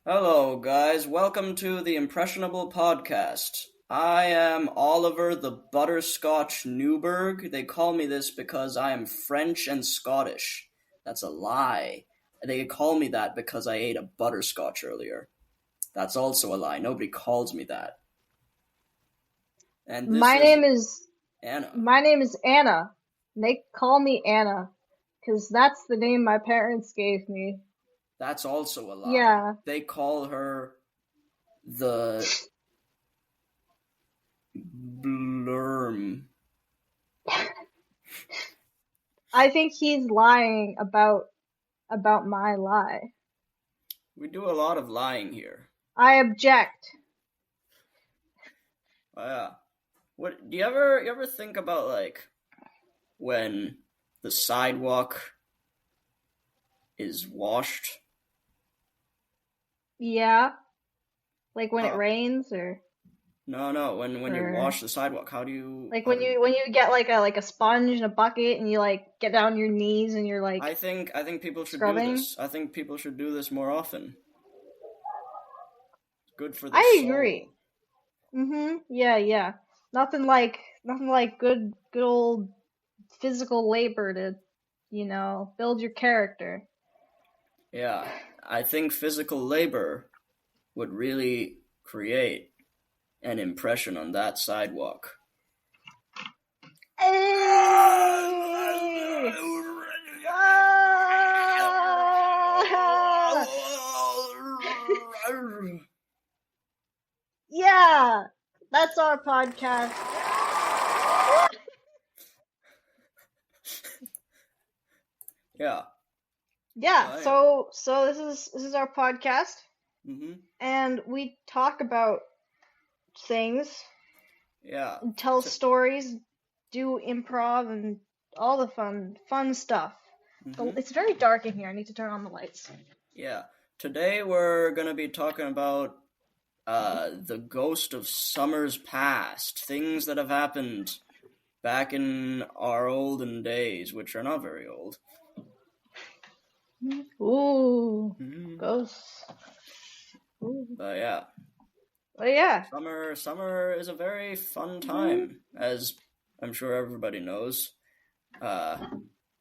Hello, guys. Welcome to the Impressionable podcast. I am Oliver the Butterscotch Newberg. They call me this because I am French and Scottish. That's a lie. They call me that because I ate a butterscotch earlier. That's also a lie. Nobody calls me that. And this My is name is Anna. my name is Anna. And they call me Anna because that's the name my parents gave me. That's also a lie. Yeah. They call her the Blurm. I think he's lying about my lie. We do a lot of lying here. I object. Oh, yeah. What do you ever think about like when the sidewalk is washed? Yeah. Like when it How, rains or no, when you or wash the sidewalk, how do you like how when do you get like a sponge and a bucket and you like get down on your knees and you're like I think people should do scrubbing. this. I think people should do this more often. It's good for the I agree. soul. Yeah. Nothing like good old physical labor to, build your character. Yeah. I think physical labor would really create an impression on that sidewalk. Hey! Ah! Yeah, that's our podcast. Yeah. Yeah, Oh yeah. so this is our podcast, Mhm. and we talk about things, Yeah. and tell T- stories, do improv, and all the fun stuff. mhm. It's very dark in here. I need to turn on the lights. Yeah. Today we're gonna be talking about the ghost of summers past, things that have happened back in our olden days, which are not very old. Ooh, Mhm. ghosts. Ooh. But yeah, Oh yeah. summer is a very fun hmm time, as I'm sure everybody knows. Uh,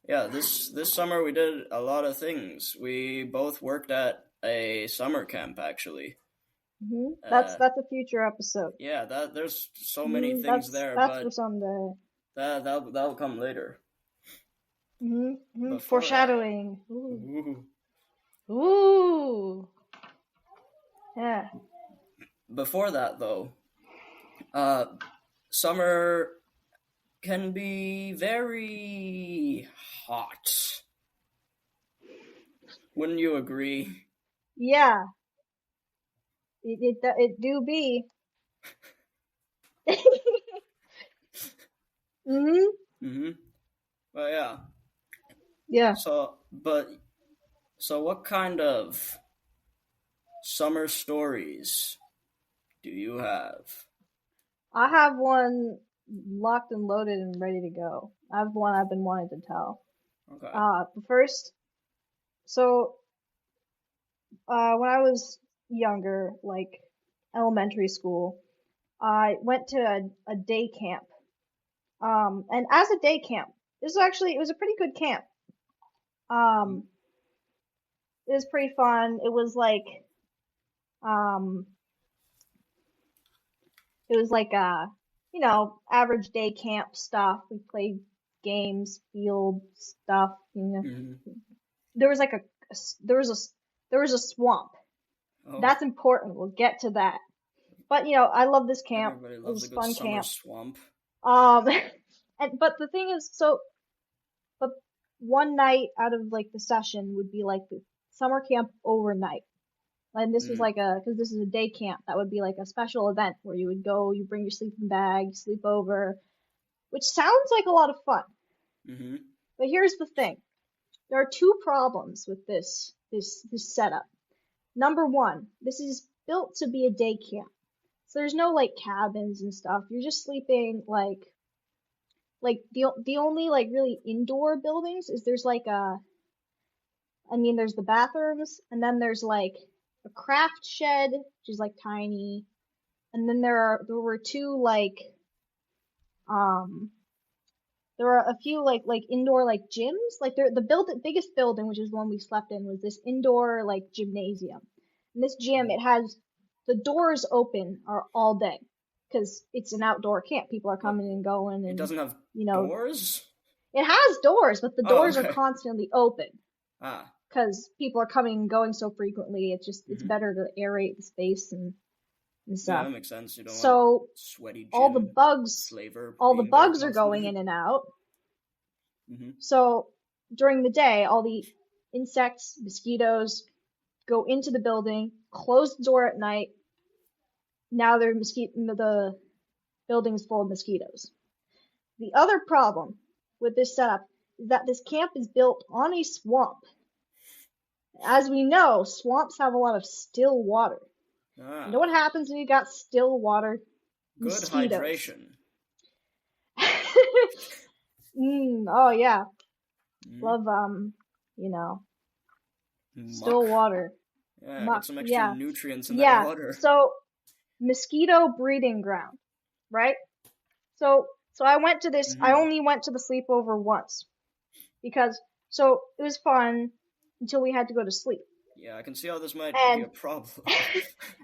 yeah, this summer we did a lot of things. We both worked at a summer camp, actually. That's Uh, that's a future episode. yeah, that there's so many things That's there, that's for but someday. that'll come later. Before that, Foreshadowing. Ooh. ooh, Ooh. Yeah. before that though, uh, summer can be very hot. Wouldn't you agree? Yeah. It do be. mhm. Mm-hmm. Well, yeah. Yeah. So what kind of summer stories do you have? I have one locked and loaded and ready to go. I have one I've been wanting to tell. Okay. The first, so when I was younger, like elementary school, I went to a day camp. And as a day camp, it was a pretty good camp. Um, it was pretty fun. Um, it was like average day camp stuff. We played games, field stuff. Mm-hmm. There was like there was a there was a swamp. Oh, That's important. We'll get to that. But I love this camp. everybody It loves a was a good fun summer camp. swamp. Um, but the thing is, but one night out of like the session would be like the summer camp overnight. And this was Mm. like because this is a day camp, that would be like a special event where you would go, you bring your sleeping bag, sleep over, which sounds like a lot of fun. Mm-hmm. But here's the thing. There are two problems with this setup. Number one, this is built to be a day camp. So there's no like cabins and stuff. You're just sleeping like the only like really indoor buildings is there's like there's the bathrooms and then there's like a craft shed, which is like tiny, and then there were two um there were a few like indoor like gyms. Like the biggest building, which is the one we slept in, was this indoor like gymnasium. And this gym, Mhm. it has the doors open are all day because it's an outdoor camp. People are What? coming and going, It and doesn't have you know doors? it has doors, but the Oh, doors are okay. constantly open Ah. because people are coming and going so frequently. It's Hmm. better to aerate the space and Yeah, stuff. that makes sense. You don't want So sweaty all the gym bugs, flavor all the being there bugs are going constantly. in and out. Hmm. So during the day, all the insects, mosquitoes go into the building, close the door at night. Now the building's full of mosquitoes. The other problem with this setup is that this camp is built on a swamp. As we know, swamps have a lot of still water. You know what Ah, happens when you got still water? good Mosquitoes. hydration. Oh yeah, Mm. love you know, still Muck. water. Yeah, get Muck. some extra Yeah, nutrients in that yeah. water. So mosquito breeding ground, right? So I went to this. I Hmm. only went to the sleepover once because so it was fun until we had to go to sleep. Yeah, I can see how this might be And a problem.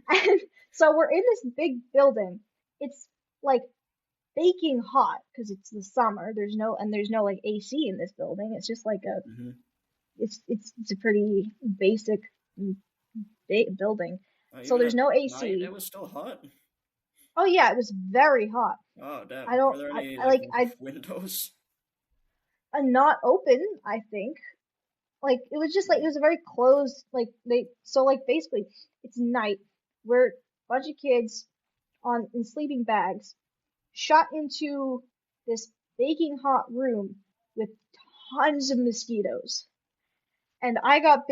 and so we're in this big building. It's like baking hot because it's the summer. There's no like AC in this building. It's just like a Hmm. it's a pretty basic building. So Even there's at no night, AC. it was still hot. Oh yeah, it was very hot. Oh, I damn. Were don't there any I like like I windows? not open, I think. Like it was just like it Mm. was a very closed like they so like basically it's night. We're a bunch of kids on in sleeping bags shot into this baking hot room with tons of mosquitoes. And I got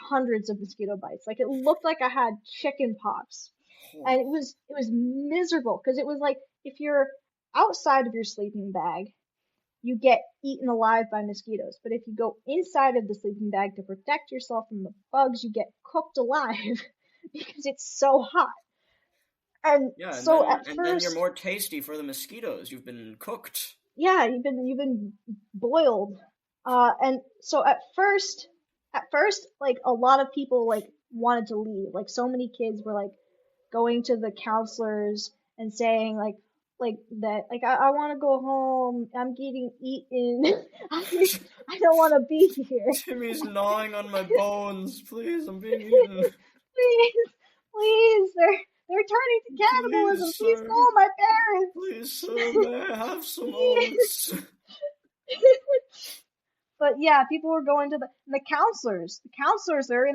hundreds of mosquito bites. Like it looked like I had chicken pox. And Oh, it was miserable because it was like if you're outside of your sleeping bag, you get eaten alive by mosquitoes. But if you go inside of the sleeping bag to protect yourself from the bugs, you get cooked alive because it's so hot. And yeah, and so then at and then you're first, more tasty for the mosquitoes. You've been cooked. yeah, you've been boiled. And so at first, like a lot of people like wanted to leave. Like so many kids were like going to the counselors and saying like that like I want to go home. I'm getting eaten. I don't want to be here. Timmy's gnawing on my bones. Please, I'm being eaten. Please, please, they're turning to cannibalism. Please, Please sir. call my parents. Please, sir, may I have some Please. oats? But yeah, people were going to the counselors. The counselors, they're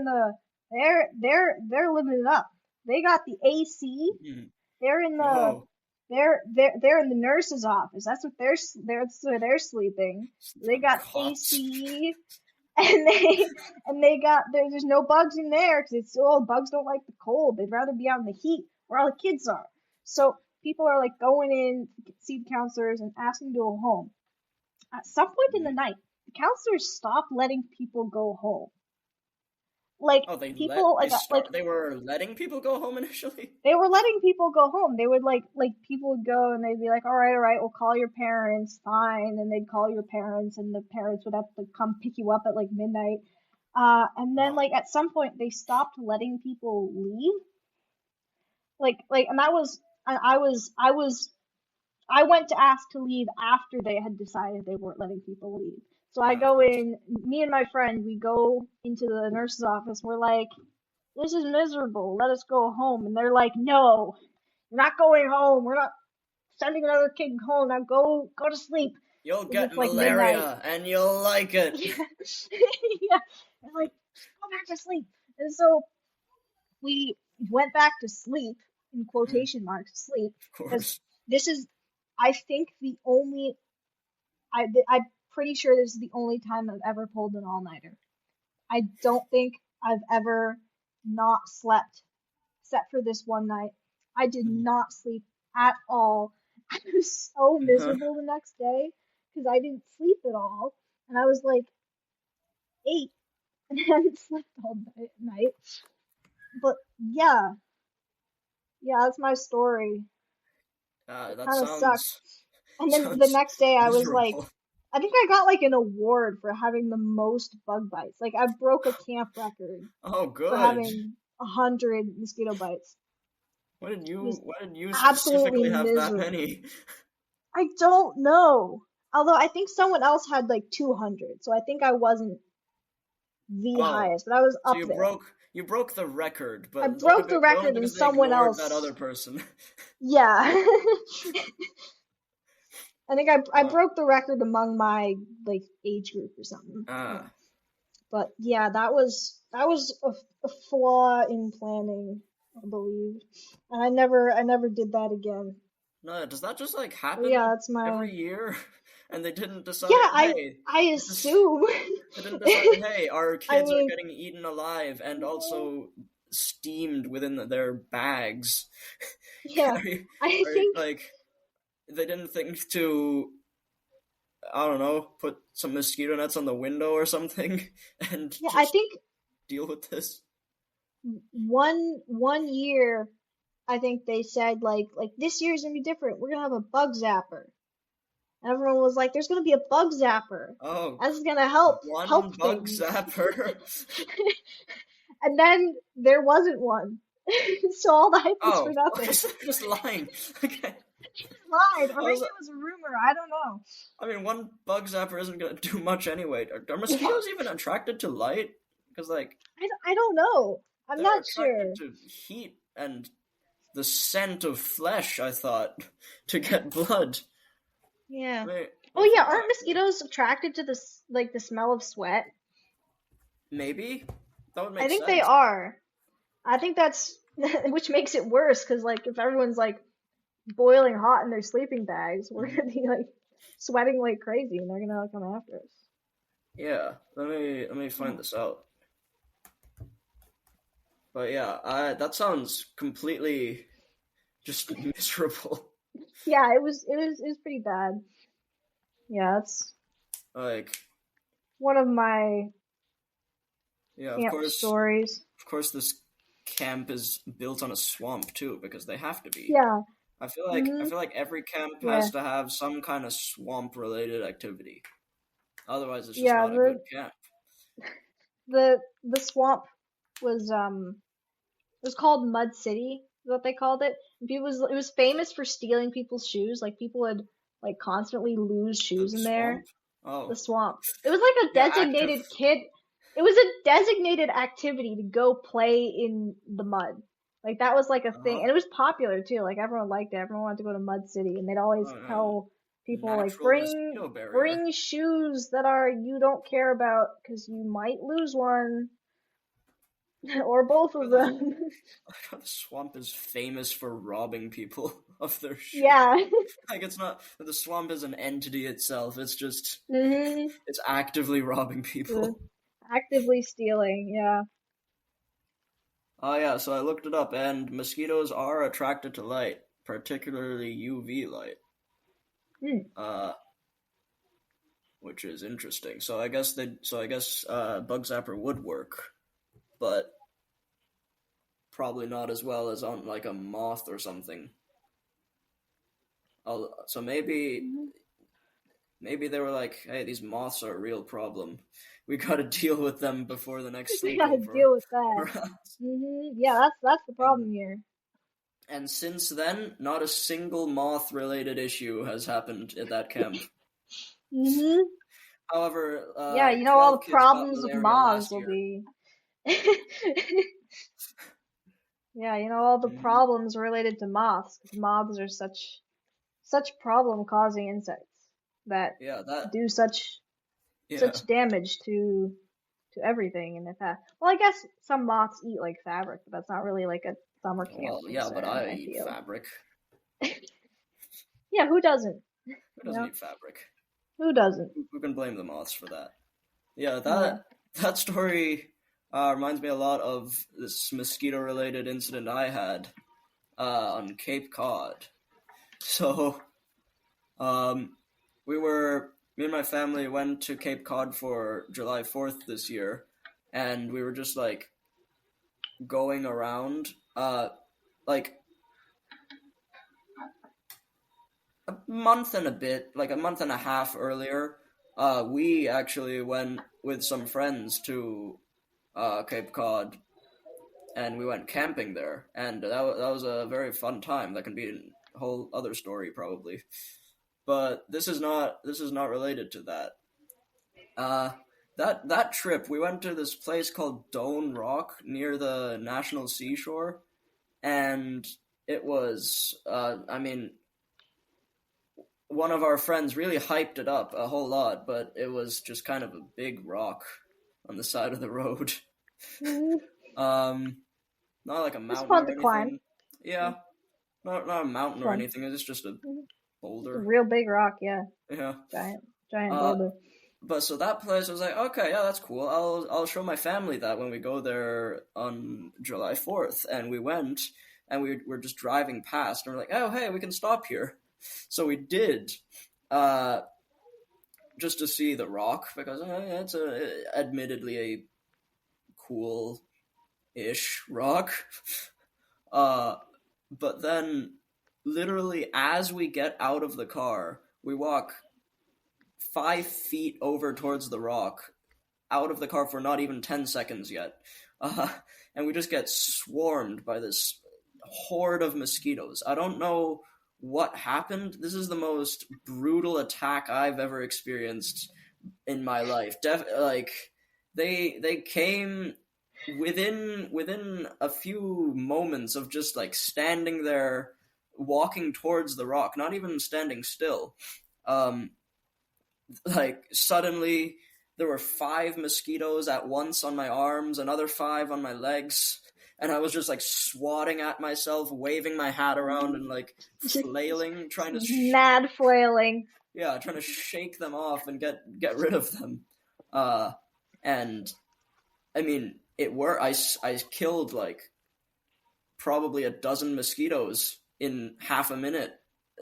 living it up. They got the AC. Mm. They're in the Oh, they're in the nurse's office. That's where they're sleeping. sleep They on got cots. AC, and they got there's no bugs in there because it's oh bugs don't like the cold. They'd rather be out in the heat where all the kids are. So people are like going in to see the counselors and asking to go home. At some point in the Mhm. night, the counselors stopped letting people go home. Like Oh, people like they were letting people go home initially? they were letting people go home. They would like people would go and they'd be like, all right, we'll call your parents, fine, and they'd call your parents, and the parents would have to come pick you up at like midnight. And then Oh. like at some point they stopped letting people leave. And that was I went to ask to leave after they had decided they weren't letting people leave. So I Of go course. in, me and my friend, we go into the nurse's office. We're like, this is miserable. Let us go home. And they're like, no, you're not going home. We're not sending another kid home. Now go to sleep You'll because get it's like midnight. malaria and you'll like it. Yeah. Yeah. And like, just go back to sleep. And so we went back to sleep, in Mm, quotation marks, sleep, of because course. this is, I think, the only I'm pretty sure this is the only time I've ever pulled an all-nighter. I don't think I've ever not slept, except for this one night. I did Mm. not sleep at all. I was so miserable the next day because I didn't sleep at all, and I was like 8 and I hadn't slept all night. yeah, yeah, that's my story. It That kind of sucked. sounds And then the sounds next day I was like, miserable. I think I got like an award for having the most bug bites. Like I broke a camp record Oh, for good. having 100 mosquito bites. It was Why did you absolutely specifically have that miserable. many? I don't know. Although I think someone else had like 200, so I think I wasn't the Oh, highest, but I was so up there. you broke the record, I but broke the only record and because they someone ignored that other else, person. yeah. I think I Uh, broke the record among my like age group or something. Yeah. ah, But yeah, that was a flaw in planning, I believe. And I never did that again. no, does that just like But yeah, happen that's my every year? And they didn't yeah, decide, hey, I this, assume. they didn't decide, hey, our I kids are mean, getting eaten alive and also steamed within their bags. yeah, I Are you, think like, they didn't think to, I don't know, put some mosquito nets on the window or something and yeah, I just think deal with this. one year I think they said like this year's gonna be different. We're gonna have a bug zapper. Everyone was like, "There's gonna be a bug zapper. Oh, That's gonna help one bug things." zapper. And then there wasn't one. So all the hype was for Oh, nothing. just lying. Okay. Lied, or I maybe was, it was a rumor. I don't know. I mean, one bug zapper isn't gonna do much anyway. Are I mosquitoes even attracted to light? Because like I don't know. I'm they're not attracted sure. to heat and the scent of flesh. I thought to get blood. Yeah. I Oh yeah, forgot. aren't mosquitoes attracted to this like the smell of sweat? Maybe that would I make think they sense. are. I think that's which makes it worse because like if everyone's like boiling hot in their sleeping bags, we're Mhm. gonna be like sweating like crazy and they're gonna come after us. Yeah, let me Yeah. find this out. But yeah, that sounds completely just miserable. Yeah, it was pretty bad. Yeah, that's Like, one of my yeah, camp stories. of course, this camp is built on a swamp too, because they have to be. Yeah. I Mhm. feel like every camp Yeah. has to have some kind of swamp related activity. Otherwise, it's just Yeah, not a good the camp. the swamp was it was called Mud City, is what they called it. And it was famous for stealing people's shoes. Like people would like constantly lose The shoes in there. swamp? Oh, The swamp. It was like a yeah, active. designated kid. It was a designated activity to go play in the mud. Like that was like a thing, Uh-huh. and it was popular too. Like everyone liked it. Everyone wanted to go to Mud City, and they'd always Oh, yeah. tell people like Natural mosquito barrier. bring shoes that are you don't care about because you might lose one or both of them. The swamp is famous for robbing people of their shoes. Yeah. Like it's not the swamp is an entity itself. It's just Mhm. it's actively robbing Uh, people. Actively stealing. Yeah. Oh yeah, so I looked it up, and mosquitoes are attracted to light, particularly UV light. Hmm. Uh, which is interesting. So I guess Bug Zapper would work, but probably not as well as on like a moth or something. So Mhm. maybe they were like, hey, these moths are a real problem. We got to deal with them before the next We gotta sleepover deal with that. for us. Yeah, that's the And problem here. and since then, not a single moth related issue has happened at that camp. Hmm. However, Yeah, you know all 12 the kids got problems of malaria moths last will year. be. Yeah, you know all the Mhm. problems related to moths, 'cause moths are such problem-causing insects that Yeah, that. do Yeah. such damage to everything in the past. Well, I guess some moths eat like fabric, but that's not really like a summer camp Well, yeah, but concern, I I eat feel. fabric. Yeah, who doesn't? Who You doesn't know, eat fabric? who doesn't? Who can blame the moths for that? Yeah, Yeah. that story reminds me a lot of this mosquito-related incident I had on Cape Cod. So, um, me and my family went to Cape Cod for July 4th this year, and we were just like going around. Uh, like a month and a bit, like a month and a half earlier, we actually went with some friends to Cape Cod, and we went camping there, and that was a very fun time. That can be a whole other story probably, but this is not related to that. Uh, that trip, we went to this place called Doan Rock near the National Seashore, and it was, I mean, one of our friends really hyped it up a whole lot, but it was just kind of a big rock on the side of the road. Mhm. Um, Not like a It's mountain fun or to climb. anything. Yeah, not a It's mountain or fun. anything. It's just a Mhm. It's a boulder. real big rock, yeah. Yeah. Giant, giant Uh, boulder. but so that place, I was like, okay, yeah, that's cool. I'll show my family that when we go there on July 4th, and we went, and we were just driving past, and we're like, oh, hey, we can stop here. So we did. Uh, just to see the rock because it's admittedly a cool-ish rock. Uh, but then, literally, as we get out of the car, we walk 5 feet over towards the rock, out of the car for not even 10 seconds yet, uh, and we just get swarmed by this horde of mosquitoes. I don't know what happened. This is the most brutal attack I've ever experienced in my life. Like they came within a few moments of just like standing there, walking towards the rock, not even standing still. Um, like suddenly there were 5 mosquitoes at once on my arms, another 5 on my legs, and I was just like swatting at myself, waving my hat around and like flailing, trying to Mad flailing. yeah, trying to shake them off and get rid of them. Uh, and I mean, it worked. I killed like probably a dozen mosquitoes in half a minute.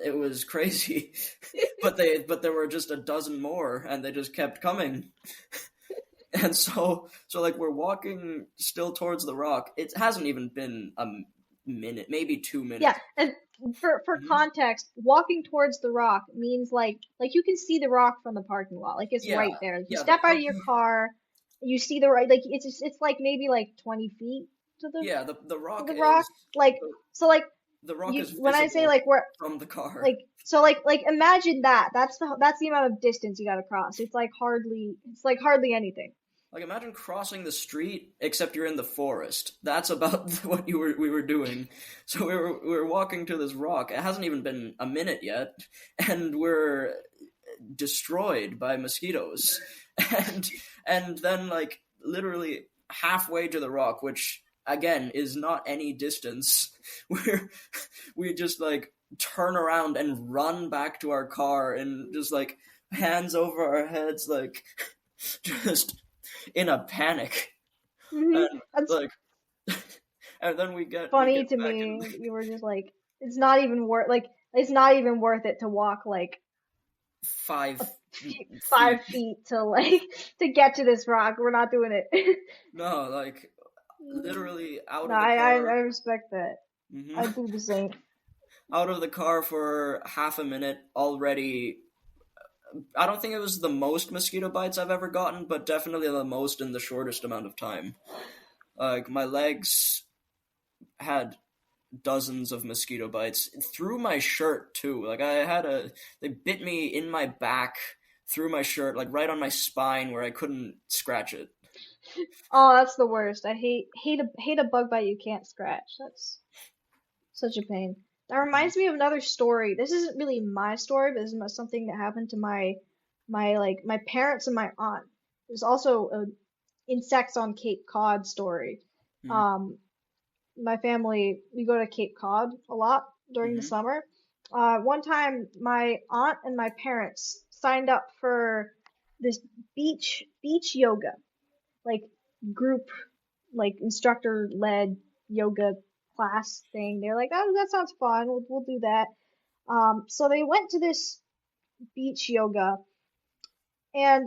It was crazy, but there were just a dozen more, and they just kept coming. And so like we're walking still towards the rock. It hasn't even been a minute, maybe 2 minutes. Yeah, and for Mhm. context, walking towards the rock means like you can see the rock from the parking lot. Like it's Yeah, right there. Like you yeah. The step out of your parking. car, you see the right like it's like maybe like 20 feet to Yeah, the to rock the rock. is Like the, so like the rock you is when I say visible like we're from the car. like so like imagine that. That's the amount of distance you got to cross. It's like hardly anything. Like imagine crossing the street except you're in the forest. That's about what we were doing. So we were walking to this rock. It hasn't even been a minute yet, and we're destroyed by mosquitoes. And and then like literally halfway to the rock, which again is not any distance, we're we just like turn around and run back to our car and just like hands over our heads like just in a panic. And That's like and then we get funny to back in me. You were just like it's not even worth it to walk like five a 5 feet. feet to like to get to this rock. We're not doing it. No, like literally out No, of the I car. respect that. Hmm. I do the same. Out of the car for half a minute already. I don't think it was the most mosquito bites I've ever gotten, but definitely the most in the shortest amount of time. Like my legs had dozens of mosquito bites through my shirt too. Like they bit me in my back through my shirt, like right on my spine where I couldn't scratch it. Oh, that's the worst. I hate a bug bite you can't scratch. That's such a pain. That reminds me of another story. This isn't really my story, but this is something that happened to my parents and my aunt. There's also a insects on Cape Cod story. Mm-hmm. Um, my family, we go to Cape Cod a lot during the Mm-hmm. summer. One time, my aunt and my parents signed up for this beach yoga, like group, like instructor led yoga class thing. They're like, oh, that sounds fun. We'll do that. So they went to this beach yoga, and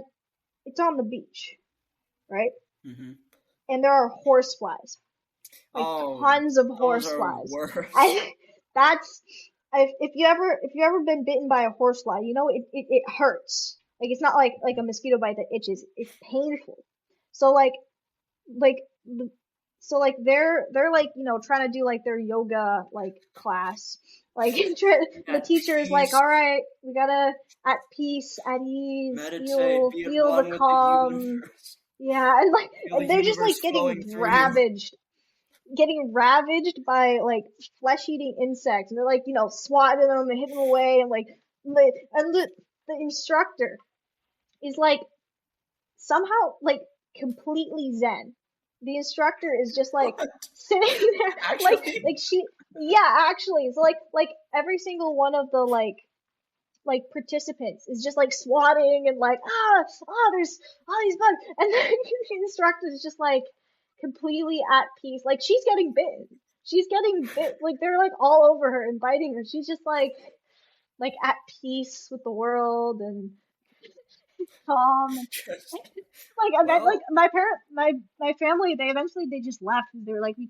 it's on the beach, right? Mm-hmm. And there are horse flies. like Oh, tons of those are horseflies. worse. I that's if you ever been bitten by a horsefly, you know it hurts. Like it's not like a mosquito bite that itches. It's painful. So like the- like they're like trying to do like their yoga like class. Like the At teacher is like, peace, all right, we gotta at peace, at ease, meditate, feel be at feel the one with the calm. universe. Yeah, and like Feel the and they're just like universe flowing through you. getting ravaged by like flesh-eating insects, and they're like swatting them and hitting them away, and like the instructor is like somehow like completely zen. The instructor is just like What? sitting there, Actually? yeah, actually, so like every single one of the like participants is just like swatting and like there's all these bugs, and then the instructor is just like completely at peace. Like she's getting bitten, she's getting bit, like they're like all over her and biting her. She's just like at peace with the world and calm. Just, Like and then like well, my family, they just left. They were like, we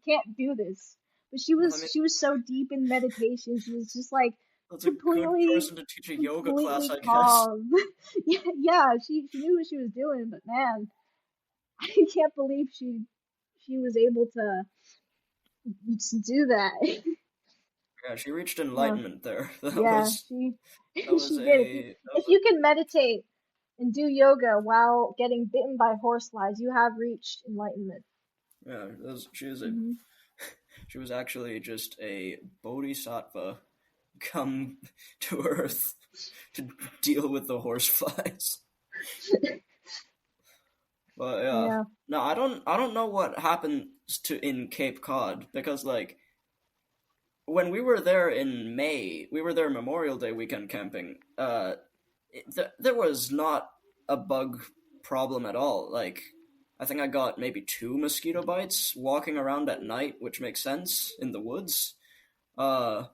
can't do this. But she well, I was mean, she was so deep in meditation. She was just like that's a good completely person to teach a yoga class, completely I guess. calm. Yeah, yeah, she knew what she was doing, but man, I can't believe she was able to do that. Yeah, she reached Uh, enlightenment there. yeah, she That was she did. If a you can meditate and do yoga while getting bitten by horseflies, you have reached enlightenment. yeah. Hmm. She was actually just a bodhisattva come to Earth to deal with the horseflies. But yeah, Yeah. no, I don't know what happens to in Cape Cod because like when we were there in May, we were there Memorial Day weekend camping. There was not a bug problem at all. Like, I think I got maybe two mosquito bites walking around at night, which makes sense in the woods. Uh,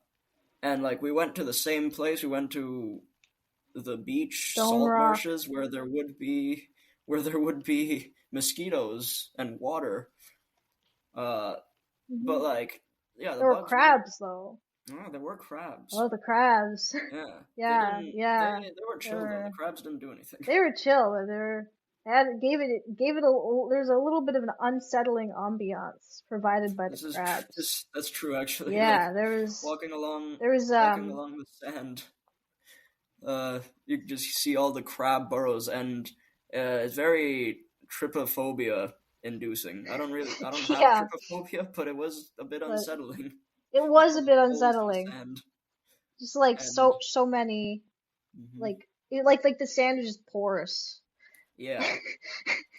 and like we went to the same place. We went to the beach Stone salt Rock. marshes where there would be mosquitoes and water. Uh, Hmm. but like yeah, the There were bugs were crabs though. oh, there were crabs. Oh, the crabs. Yeah, Yeah, yeah. they were They chill though. The were crabs didn't do anything. they were chill, but they had gave it there's a little bit of an unsettling ambiance provided by the crabs. That's true actually. Like Yeah, there was walking along the sand, you can just see all the crab burrows, and it's very trypophobia inducing. I don't have yeah, trypophobia, but it was a bit but unsettling. it was a All the bit holes in the unsettling. sand, Just like and so many mhm. like like the sand is just porous. Yeah,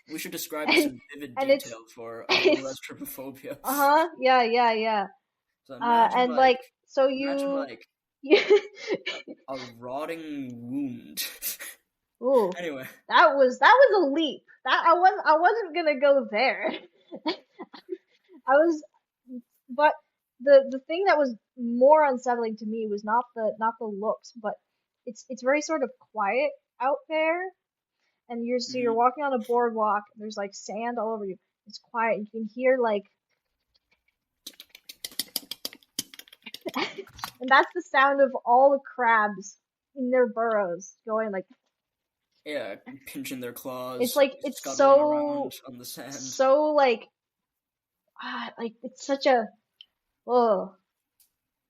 we should describe this and in vivid and detail for anyone who it's has trypophobia. uh-huh, yeah, yeah, yeah. So And like so imagine you like you a rotting wound. ooh, Anyway, that was a leap. That I wasn't gonna go there. I was, but the thing that was more unsettling to me was not the looks, but it's very sort of quiet out there, and you're mhm. walking on a boardwalk. There's like sand all over you. It's quiet. You can hear like, and that's the sound of all the crabs in their burrows going like. Yeah, pinching their It's claws, like it's scuttling around so on the sand. so like it's such a oh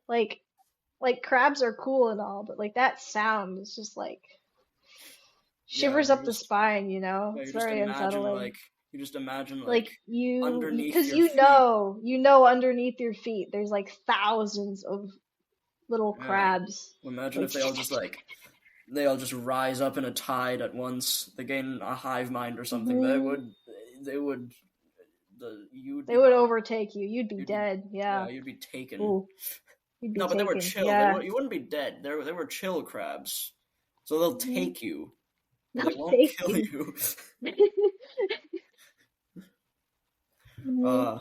like crabs are cool and all, but like that sound is just like Yeah, shivers up the spine, you know? yeah, It's very unsettling. you just imagine Like like underneath because your feet. you know underneath your feet there's like thousands of little Yeah, crabs. imagine Like if they all just rise up in a tide at once. They gain a hive mind or something. hmm They would you'd they be would gone. overtake you. You'd be You'd be dead. Yeah. yeah, you'd be taken. Ooh, you'd be No, but they were taken. chill. Yeah. You wouldn't be dead. They were chill crabs, so they'll Hmm. take you, but they They'll won't take kill you. you. Hmm. uh,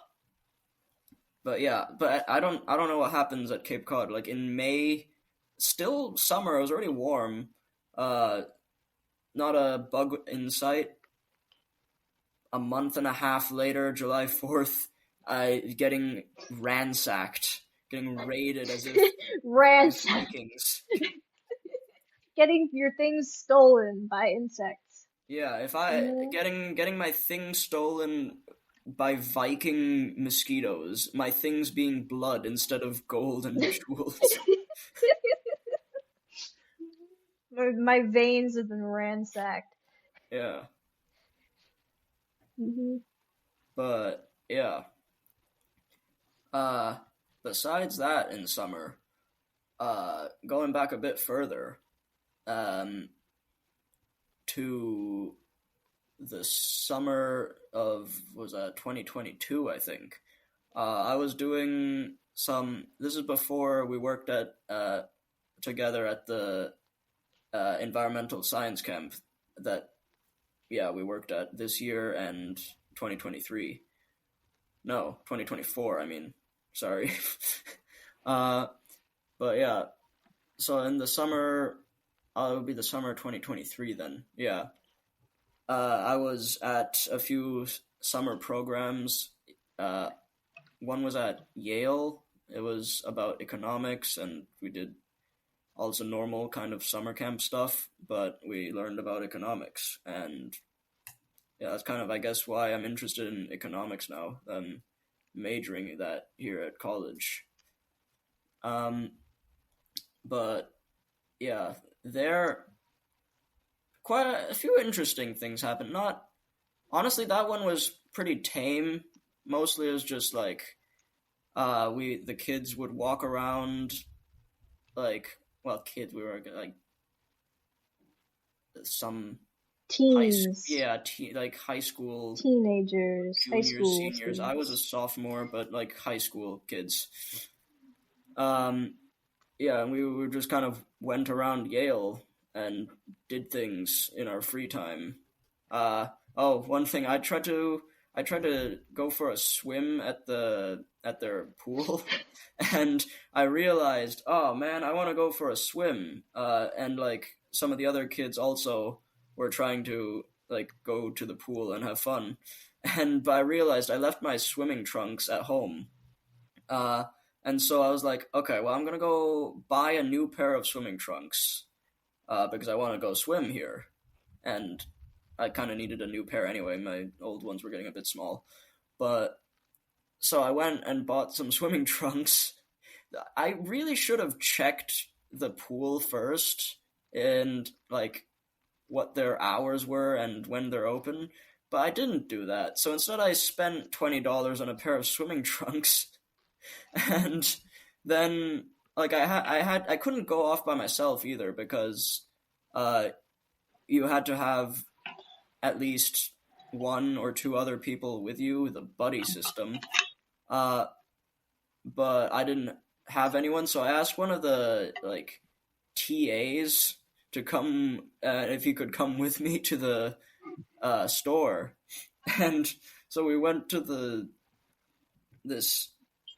but yeah, but I don't know what happens at Cape Cod. Like in May, still summer. It was already warm. Uh, not a bug in sight. A month and a half later, July 4th, I getting ransacked, getting raided as if by Ransack. Vikings. Getting your things stolen by insects. Yeah, if I Hmm. getting my things stolen by Viking mosquitoes, my things being blood instead of gold and jewels. My veins have been ransacked. Yeah, Hmm. but yeah. Uh, Besides that, in summer, going back a bit further, um, to the summer of was 2022, I think. I was doing some. This is before we worked at together at the environmental science camp that yeah we worked at this year and 2023. No, 2024. I mean, sorry. uh, but yeah, so in the summer, it would be the summer of 2023 then. Yeah, I was at a few summer programs. Uh, One was at Yale. It was about economics, and we did also normal kind of summer camp stuff, but we learned about economics. And yeah, that's kind of, I guess, why I'm interested in economics now. I'm majoring in that here at college. Um, but yeah, there quite a few interesting things happened. Not honestly, that one was pretty tame. Mostly it was just like we the kids would walk around like well kids we were like some Teens, like high school teenagers, high juniors school seniors. I was a students. sophomore, but like high school kids. Um, yeah, and we just kind of went around Yale and did things in our free time. Uh, oh, one thing I tried to go for a swim at their pool, and I realized, oh man, I want to go for a swim. And like some of the other kids also were trying to like go to the pool and have fun, and but I realized I left my swimming trunks at home. Uh, and so I was like, okay, well, I'm gonna go buy a new pair of swimming trunks because I want to go swim here. And I kind of needed a new pair anyway. My old ones were getting a bit small. But so I went and bought some swimming trunks. I really should have checked the pool first and like what their hours were and when they're open, but I didn't do that. So instead I spent $20 on a pair of swimming trunks and then like I couldn't go off by myself either because uh you had to have at least one or two other people with you, the buddy system. Uh, but I didn't have anyone, so I asked one of the like TAs to come if he could come with me to the store, and so we went to the this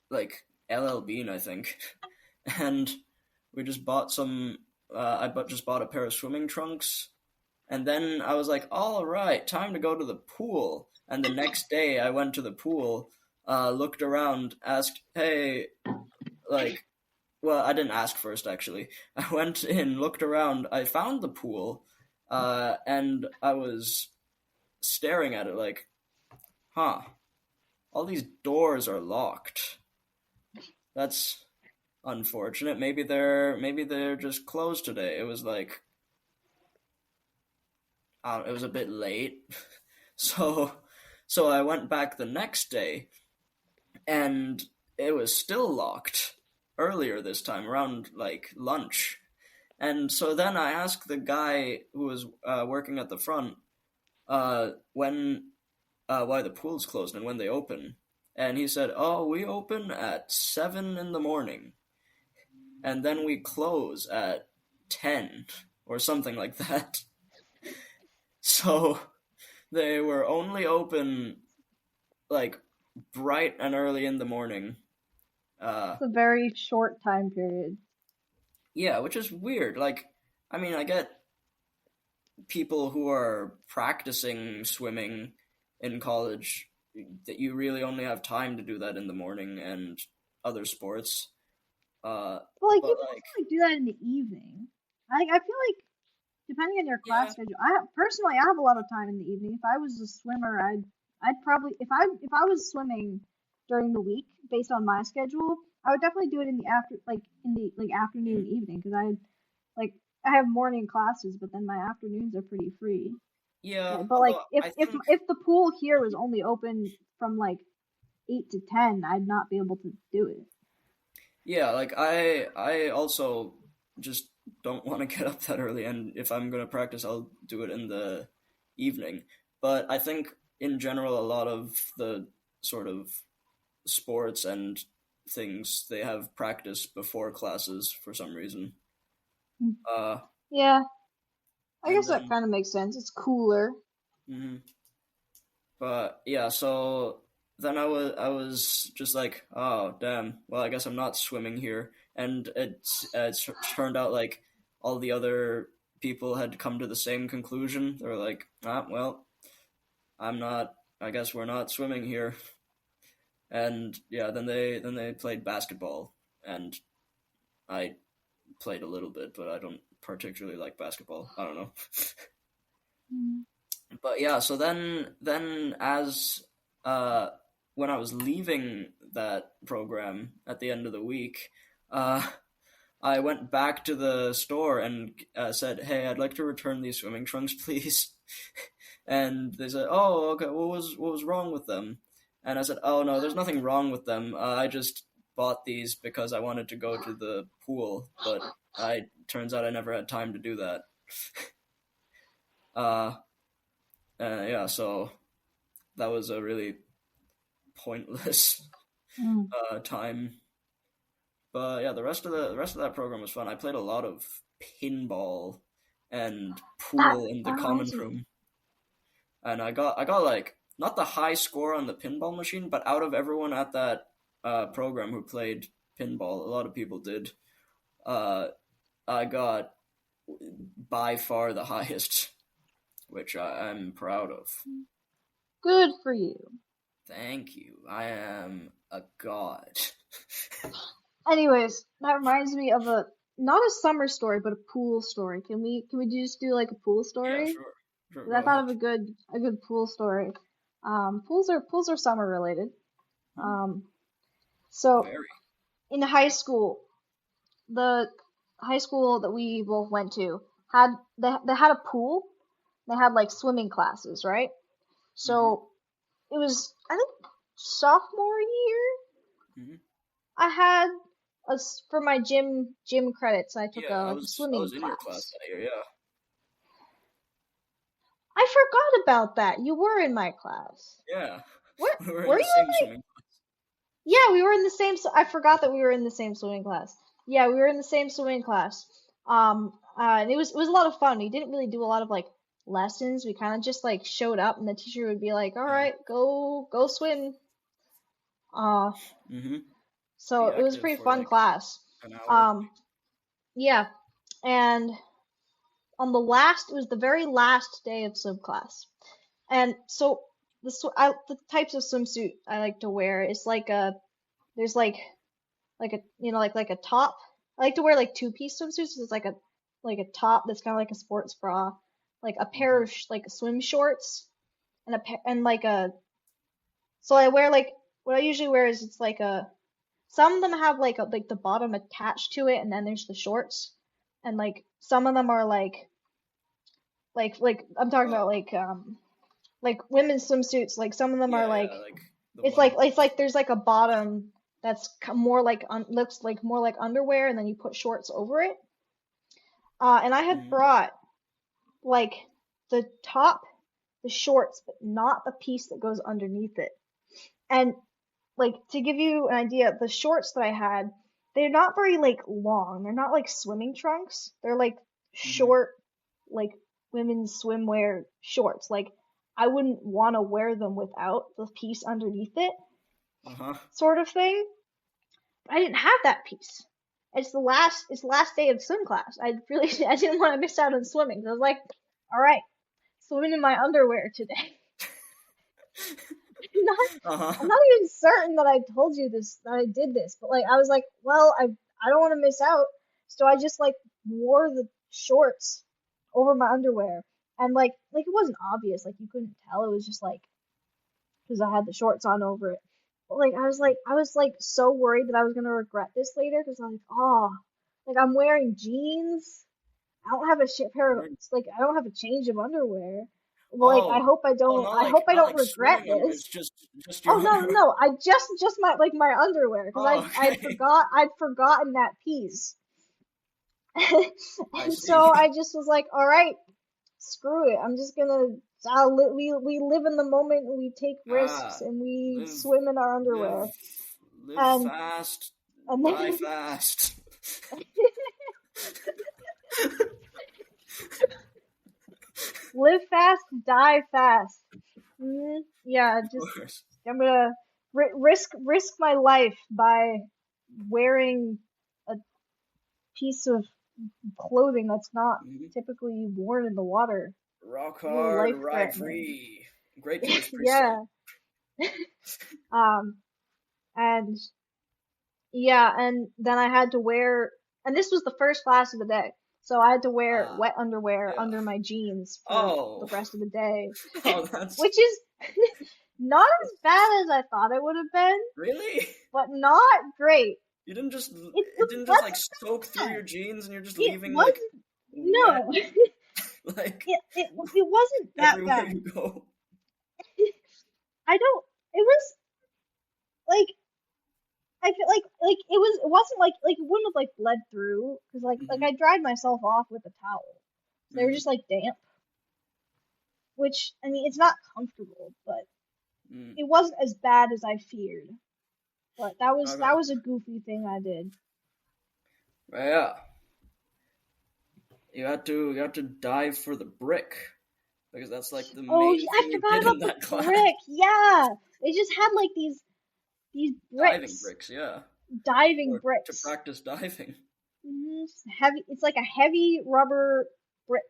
like LL Bean, I think, and we just bought some. Just bought a pair of swimming trunks. And then I was like, all right, time to go to the pool. And the next day I went to the pool, looked around, asked, hey, like, well, I didn't ask first, actually. I went in, looked around, I found the pool, and I was staring at it like, huh, all these doors are locked. That's unfortunate. Maybe they're just closed today. It was like, it was a bit late. So so I went back the next day and it was still locked earlier this time around like lunch. And so then I asked the guy who was working at the front when why the pool's closed and when they open. And he said, "Oh, we open at 7 in the morning and then we close at 10 or something like that." So they were only open like bright and early in the morning. Uh, It's a very short time period. yeah, which is weird. Like, I mean, I get people who are practicing swimming in college. that you really only have time to do that in the morning and other sports. Well, like But you can like, also like do that in the evening. I feel like depending on your class yeah, schedule, personally I have a lot of time in the evening. If I was a swimmer, I'd probably if I was swimming during the week based on my schedule, I would definitely do it in the afternoon mhm, evening because like I have morning classes, but then my afternoons are pretty free. yeah. But like Although I think, if the pool here was only open from like 8 to 10, I'd not be able to do it. yeah, like I also just don't want to get up that early, and if I'm gonna practice, I'll do it in the evening. But I think in general, a lot of the sort of sports and things they have practice before classes for some reason. Uh, Yeah, I and guess that then. kind of makes sense. It's cooler. Mhm. But yeah, so then I was just like, oh damn. Well, I guess I'm not swimming here, and it's turned out like all the other people had come to the same conclusion. They were like, ah, well, I'm not. I guess we're not swimming here. And yeah, then they played basketball, and I played a little bit, but I don't particularly like basketball. I don't know. Mm. But yeah, so then as uh when I was leaving that program at the end of the week, uh I went back to the store and said, "Hey, I'd like to return these swimming trunks, please." And they said, "Oh, okay. What was wrong with them?" And I said, "Oh no, there's nothing wrong with them. I just bought these because I wanted to go to the pool, but I turns out I never had time to do that." Uh, yeah, so that was a really pointless Mm. time. But yeah, the rest of that program was fun. I played a lot of pinball and That pool in the that common reminds me. room, and I got like not the high score on the pinball machine, but out of everyone at that program who played pinball, a lot of people did. Uh, I got by far the highest, which I'm proud of. Good for you. Thank you. I am a god. Anyways, that reminds me of a not a summer story, but a pool story. Can we just do like a pool Yeah, story? sure, sure. 'Cause I Go thought ahead. of a good pool story. Pools are summer related. Hmm, Um, so very. in high school, the high school that we both went to they had a pool. They had like swimming classes, right? Hmm, So it was I think sophomore year. hmm. I had for my gym credits. I took Yeah, a I like a was I swimming was in your class class. that year. Yeah, I forgot about that. You were in my class. yeah. Where We were in were the you in same my? swimming class. Yeah, we were in the same. I forgot that we were in the same swimming class. Yeah, we were in the same swimming class. And it was a lot of fun. We didn't really do a lot of like lessons. We kind of just like showed up, and the teacher would be like, "All Yeah. right, go swim." Uh, Mm-hmm. so Be it was a active pretty for fun like class. an hour. Um, yeah, and on it was the very last day of swim class. And so the types of swimsuit I like to wear is there's like a like a top. I like to wear like two-piece swimsuits. So it's like a top that's kind of like a sports bra, like a pair Mm-hmm. of like swim shorts and and like a so I wear like what I usually wear is it's like a some of them have like the bottom attached to it and then there's the shorts and like some of them are like I'm talking about Oh, like women's swimsuits. Like some of them are yeah, like yeah. Like the one. it's like there's like a bottom that's more like looks like more like underwear, and then you put shorts over it. And I had Mm-hmm. brought like the top, the shorts, but not the piece that goes underneath it. And like to give you an idea, the shorts that I had, they're not very like long. They're not like swimming trunks. They're like Mm-hmm. short, like women's swimwear shorts. Like I wouldn't want to wear them without the piece underneath it, Uh-huh. sort of thing. But I didn't have that piece. It's the last day of swim class. I didn't want to miss out on swimming. So I was like, all right, swimming in my underwear today. not, I'm Uh-huh. not even certain that I told you this, that I did this, but like I was like, well, I don't want to miss out, so I just like wore the shorts over my underwear, and like it wasn't obvious, like you couldn't tell, it was just like because I had the shorts on over it. But like I was like so worried that I was gonna regret this later because I'm like, oh, like I'm wearing jeans. I don't have a shit pair of like I don't have a change of underwear. Well, like Oh, oh, I hope I not don't like regret swimming under. It's this. just Oh your no, underwear. no, I just my underwear because Oh, okay. I'd forgotten that piece. I And so see. I just was like, all right, screw it. I'm just gonna we live in the moment and we take risks Ah, and we live, swim in our live, underwear. live And fast, and then die fast. live fast, die fast. Yeah, Of just course. I'm gonna risk my life by wearing a piece of clothing that's not Mhm. typically worn in the water. Rock Really hard, life ride threatening. free. Great Judas Priest song. Yeah. Um, and yeah, and then I had to wear, and this was the first class of the day, so I had to wear Ah, wet underwear yeah. under my jeans for the Oh, rest of the day, oh, that's which is not as bad as I thought it would have been, really. but not great. You didn't just It it didn't just like wasn't soak through bad. your jeans and you're just It leaving like wasn't, wet no, like it wasn't that everywhere bad. you go. I don't, it was like, I feel it wasn't like it wouldn't have like bled through because like Hmm. I dried myself off with a towel. So they were Hmm. just like damp, which I mean it's not comfortable, but Mm. it wasn't as bad as I feared. But Okay. that was a goofy thing I did. Well, yeah, you had to dive for the brick because that's like the Oh, main I thing you forgot did in about the that class. brick. Yeah, they just had like these Diving bricks, bricks, yeah, diving or to bricks. practice diving. Heavy. It's like a heavy rubber brick.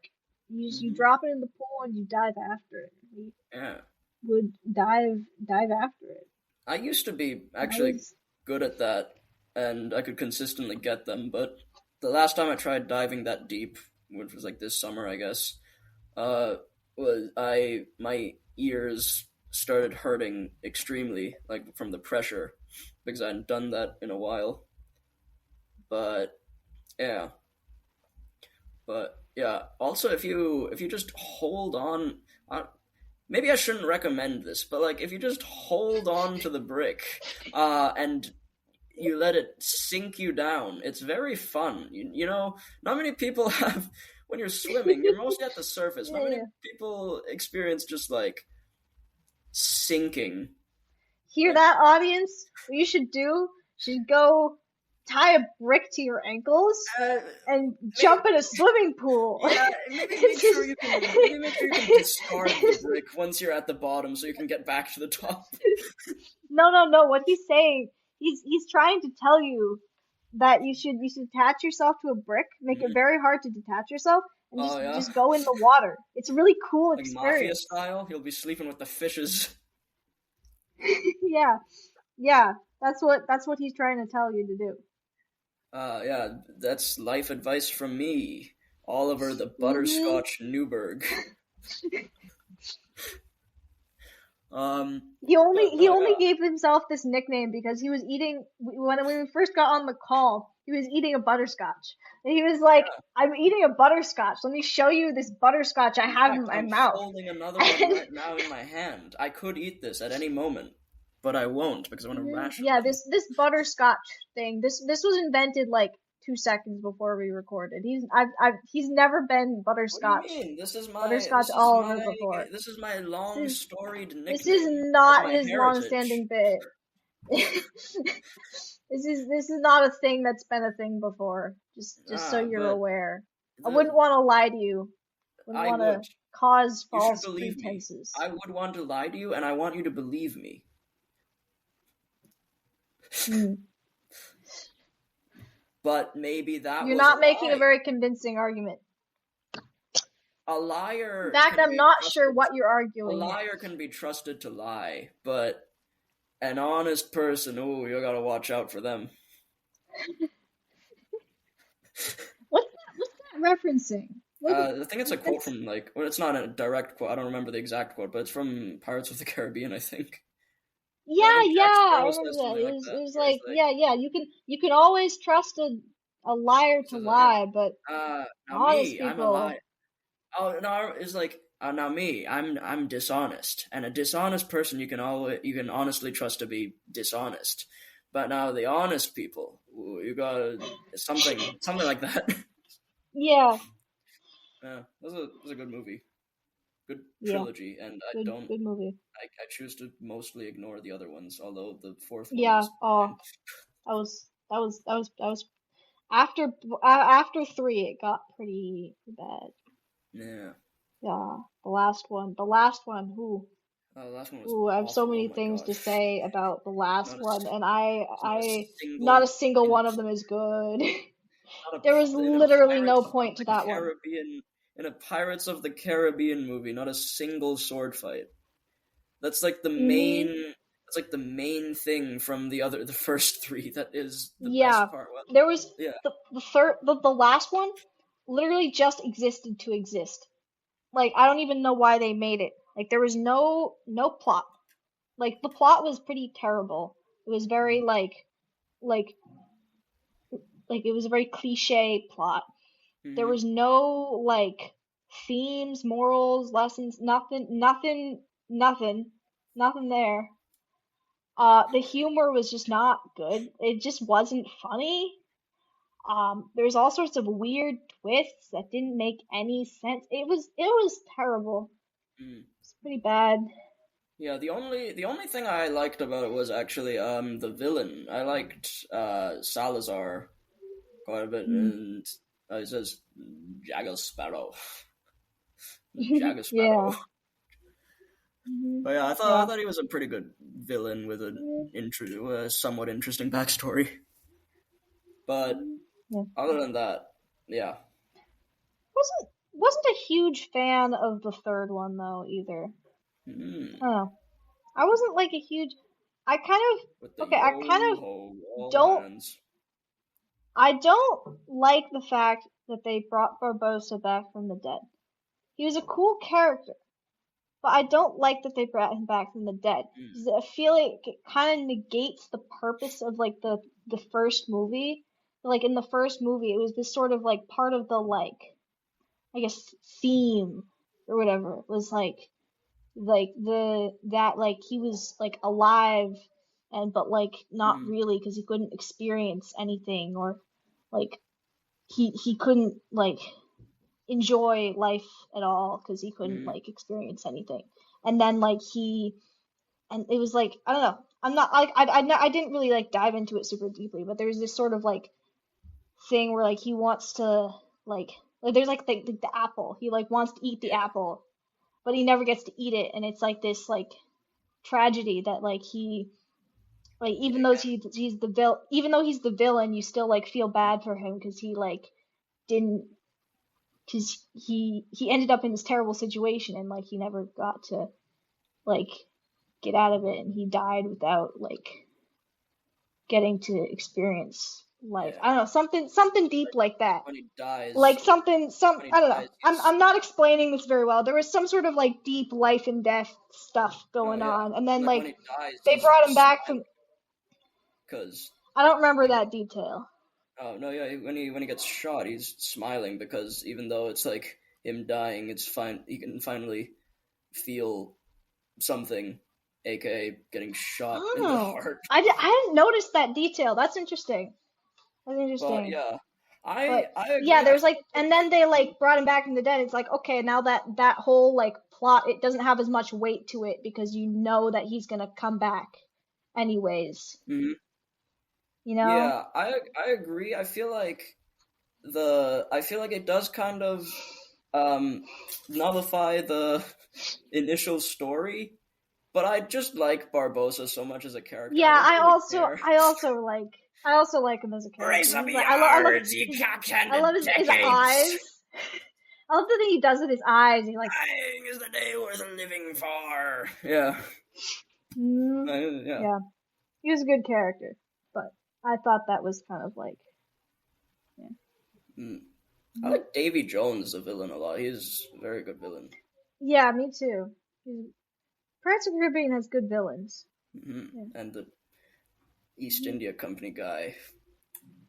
You Hmm. drop it in the pool and you dive after it. We Yeah, would dive after it. I used to be That actually was good at that, and I could consistently get them. But the last time I tried diving that deep, which was like this summer, I guess, uh, was I my ears started hurting extremely, like from the pressure, because I hadn't done that in a while. But yeah, but yeah. Also, if you just hold on, uh, maybe I shouldn't recommend this, but like if you just hold on to the brick, and you let it sink you down. It's very fun. You know, not many people have, when you're swimming, you're mostly at the surface. Not many yeah. people experience just like sinking. Hear Like, that, audience? What you should do? You should go tie a brick to your ankles uh, and may, jump in a swimming pool. yeah, maybe It's make sure just you can, maybe make sure you can discard the brick once you're at the bottom so you can get back to the top. no, no, no. What he's saying, he's trying to tell you that you should attach yourself to a brick, make it Hmm. very hard to detach yourself, and Oh yeah, just go in the water. It's a really cool like mafia experience. style. You'll be sleeping with the fishes. Yeah, yeah. That's what he's trying to tell you to do. Yeah, that's life advice from me, Oliver the Hmm. Butterscotch Newberg. But He no, only yeah. gave himself this nickname because he was eating when we first got on the call. He was eating a butterscotch, and he was like, "I'm eating a butterscotch. Let me show you this butterscotch I In have in fact, my I'm mouth." holding another one And right now in my hand. I could eat this at any moment, but I won't because I want to yeah, ration. this butterscotch thing. This was invented like 2 seconds before we recorded. He's never been What do you butterscotch mean? butterscotch Oliver before. This is my long This is storied this is nickname. Part of not my his heritage. long-standing bit. This is not a thing that's been a thing before. Just so you're But aware. I wouldn't the want to lie to you. Wouldn't I want would. to cause You should false believe me. pretenses. I would want to lie to you, and I want you to believe me. Hmm. But maybe that You're was a not making a lie. very convincing argument. a In liar fact, can I'm be not sure trusted. what you're A arguing here. liar can be trusted to lie, but an honest person, ooh, you gotta watch out for them. What's that referencing? What I think it's a quote that's from like, well, it's not a direct quote. I don't remember the exact quote, but it's from Pirates of the Caribbean, I think. I yeah, think yeah, Jack I Sparrow remember says that. something like It that, was where it's like, like, yeah, you can always trust a liar it to says like, yeah, lie, but now honest me, I'm a people, liar. Oh no, it's like now me, I'm dishonest, and a dishonest person you can honestly trust to be dishonest. But now the honest people, ooh, you got something like that. yeah, Yeah, that was a good movie, good yeah, trilogy, and good movie. I choose to mostly ignore the other ones, although the fourth one Yeah, was oh, fine. that was after after three, it got pretty bad. Yeah, Yeah, the last one. the last one was Ooh, I have so awful. Oh many my things to gosh, say about the last not a one, and there's not a not a single single in one of them is good. not There was a in a literally no Pirates of point to the that one. Caribbean in a Pirates of the Caribbean movie, not a single sword fight. That's like the Hmm. main. That's like the main thing from the first three. That is the Yeah, best part. Well, there was yeah. the last one literally just existed to exist. Like I don't even know why they made it. Like there was no plot. Like the plot was pretty terrible. It was very like it was a very cliche plot. There Mm-hmm. was no like themes, morals, lessons, nothing there. The humor was just not good. It just wasn't funny. There's all sorts of weird twists that didn't make any sense. It was terrible. Mm. It's pretty bad. Yeah, the only thing I liked about it was actually the villain. I liked Salazar quite a bit, Mm. and he says Jagger Sparrow, Jagger Sparrow. Yeah. Hmm. But yeah, I Yeah. thought he was a pretty good villain with a somewhat interesting backstory. But Mm. Yeah. other than that, yeah. Wasn't a huge fan of the third one though either. I Hmm. don't know. I wasn't like a huge. I kind With the of okay. I kind yo of ho all don't. hands. I don't like the fact that they brought Barbosa back from the dead. He was a cool character, but I don't like that they brought him back from the dead. Mm, 'Cause I feel like it kind of negates the purpose of like the first movie. Like in the first movie, it was this sort of like part of the like I guess theme or whatever. It was like the that like he was like alive and but like not mm, really because he couldn't experience anything or like he couldn't like enjoy life at all because he couldn't mm, like experience anything and then like he and it was like I don't know I'm not I didn't really like dive into it super deeply but there's this sort of like thing where like he wants to like there's like the apple he like wants to eat the yeah, apple but he never gets to eat it and it's like this like tragedy that like he like yeah, even though he's the villain you still like feel bad for him because he like didn't because he ended up in this terrible situation and like he never got to like get out of it and he died without like getting to experience life. yeah. I don't know, something deep like that. When he dies, Like something some when he I don't know. dies, he's I'm not explaining this very well. There was some sort of like deep life and death stuff no, going yeah. on and then When like he dies, they he's brought him back from smiling because I don't remember he. that detail. Oh no, yeah. When he gets shot, he's smiling because even though it's like him dying, it's fine. He can finally feel something, aka getting shot in the Oh, heart. I didn't notice that detail. That's interesting. That's But interesting. yeah, But I yeah, agree. I there's feel like, and then they like brought him back from the dead. It's like, okay, now that whole like plot, it doesn't have as much weight to it because you know that he's gonna come back anyways. like. You know? Yeah, I agree. I feel like it does kind of um nullify the initial story, but I just like Barbosa so much as a character. I Yeah, don't really care. I also like him as a character. Race of He's like, I love yards, you his, I cock-handed love his decades. eyes. I love the thing he does with his eyes. He like, Dying is the day worth living for. Yeah. mm, Yeah. yeah. He was a good character, but I thought that was kind of like, yeah. Mm. I Mhm. like Davy Jones as a villain a lot. He's a very good villain. Yeah, me too. Pirates of the Caribbean has good villains. Yeah. And the East Mhm. India Company guy,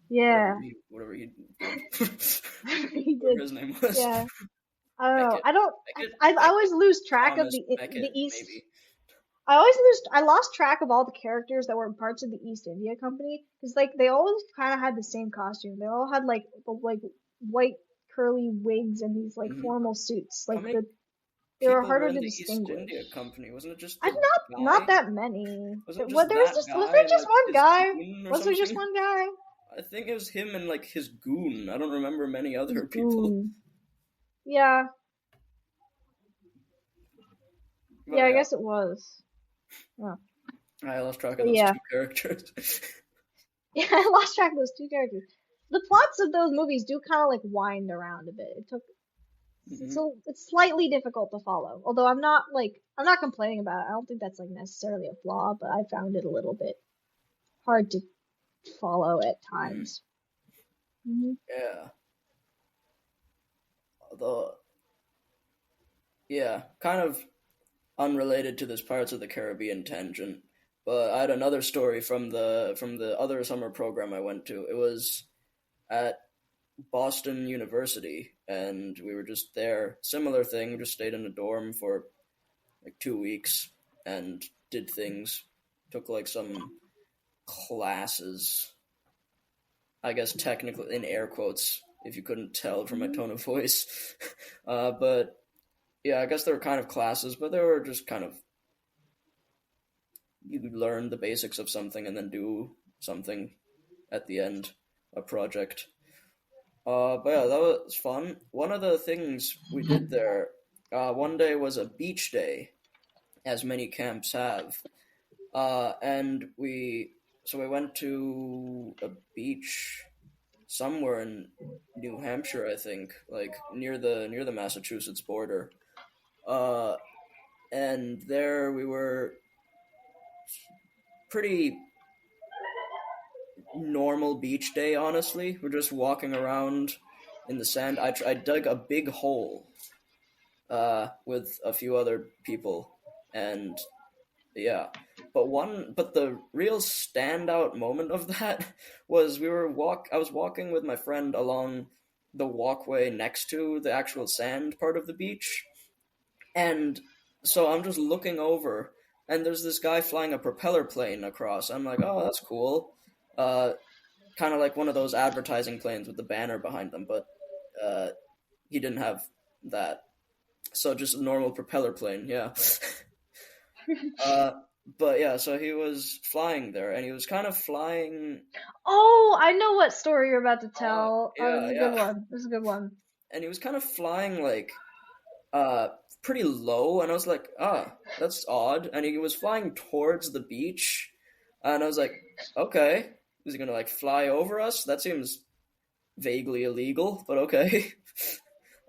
Yeah. whatever he did, He whatever did. his name was. Yeah. I don't know. Beckett, I don't. Beckett, I always Beckett, lose track of Thomas the Beckett, East. maybe. I lost track of all the characters that were parts of the East India Company because like they always kind of had the same costume. They all had like the like white curly wigs and these like Hmm. formal suits. How Like many they were people were harder in to the East distinguish. India Company? Wasn't it just I the not guy? that many. Wasn't it What just that was guy there and just like one his guy? goon or Was there just something? one guy? I think it was him and like his goon. I don't remember many His other people. goon. Yeah, But yeah, I yeah, guess it was. Oh. I lost track of But those yeah, two characters. yeah, I lost track of those two characters. The plots of those movies do kind of like wind around a bit. Hmm. It's slightly difficult to follow. Although I'm not complaining about it. I don't think that's like necessarily a flaw, but I found it a little bit hard to follow at Hmm. times. Hmm. Yeah. Although, yeah, kind of unrelated to this Pirates of the Caribbean tangent, but I had another story from the other summer program I went to. It was at Boston University, and we were just there. Similar thing, just stayed in a dorm for like 2 weeks and did things. Took like some classes, I guess technically in air quotes, if you couldn't tell from my Hmm. tone of voice. But yeah, I guess they were kind of classes, but they were just kind of you learn the basics of something and then do something at the end, a project. But yeah, that was fun. One of the things we did there, one day was a beach day, as many camps have. And we went to a beach somewhere in New Hampshire, I think, like near the Massachusetts border. Uh, and there we were pretty normal beach day, honestly. We're just walking around in the sand. I dug a big hole with a few other people, and yeah. But the real standout moment of that was I was walking with my friend along the walkway next to the actual sand part of the beach, and so I'm just looking over, and there's this guy flying a propeller plane across. I'm like, oh, that's cool. Uh, Kind of like one of those advertising planes with the banner behind them, but uh, he didn't have that. So just a normal propeller plane, yeah. uh, but yeah, so he was flying there, and he was kind of flying. Oh, I know what story you're about to tell. Oh, this Yeah, is a good yeah, one. This is a good one. and he was kind of flying like uh pretty low, and I was like, ah, that's odd. And he was flying towards the beach, and I was like, okay, is he gonna like fly over us? That seems vaguely illegal, but okay.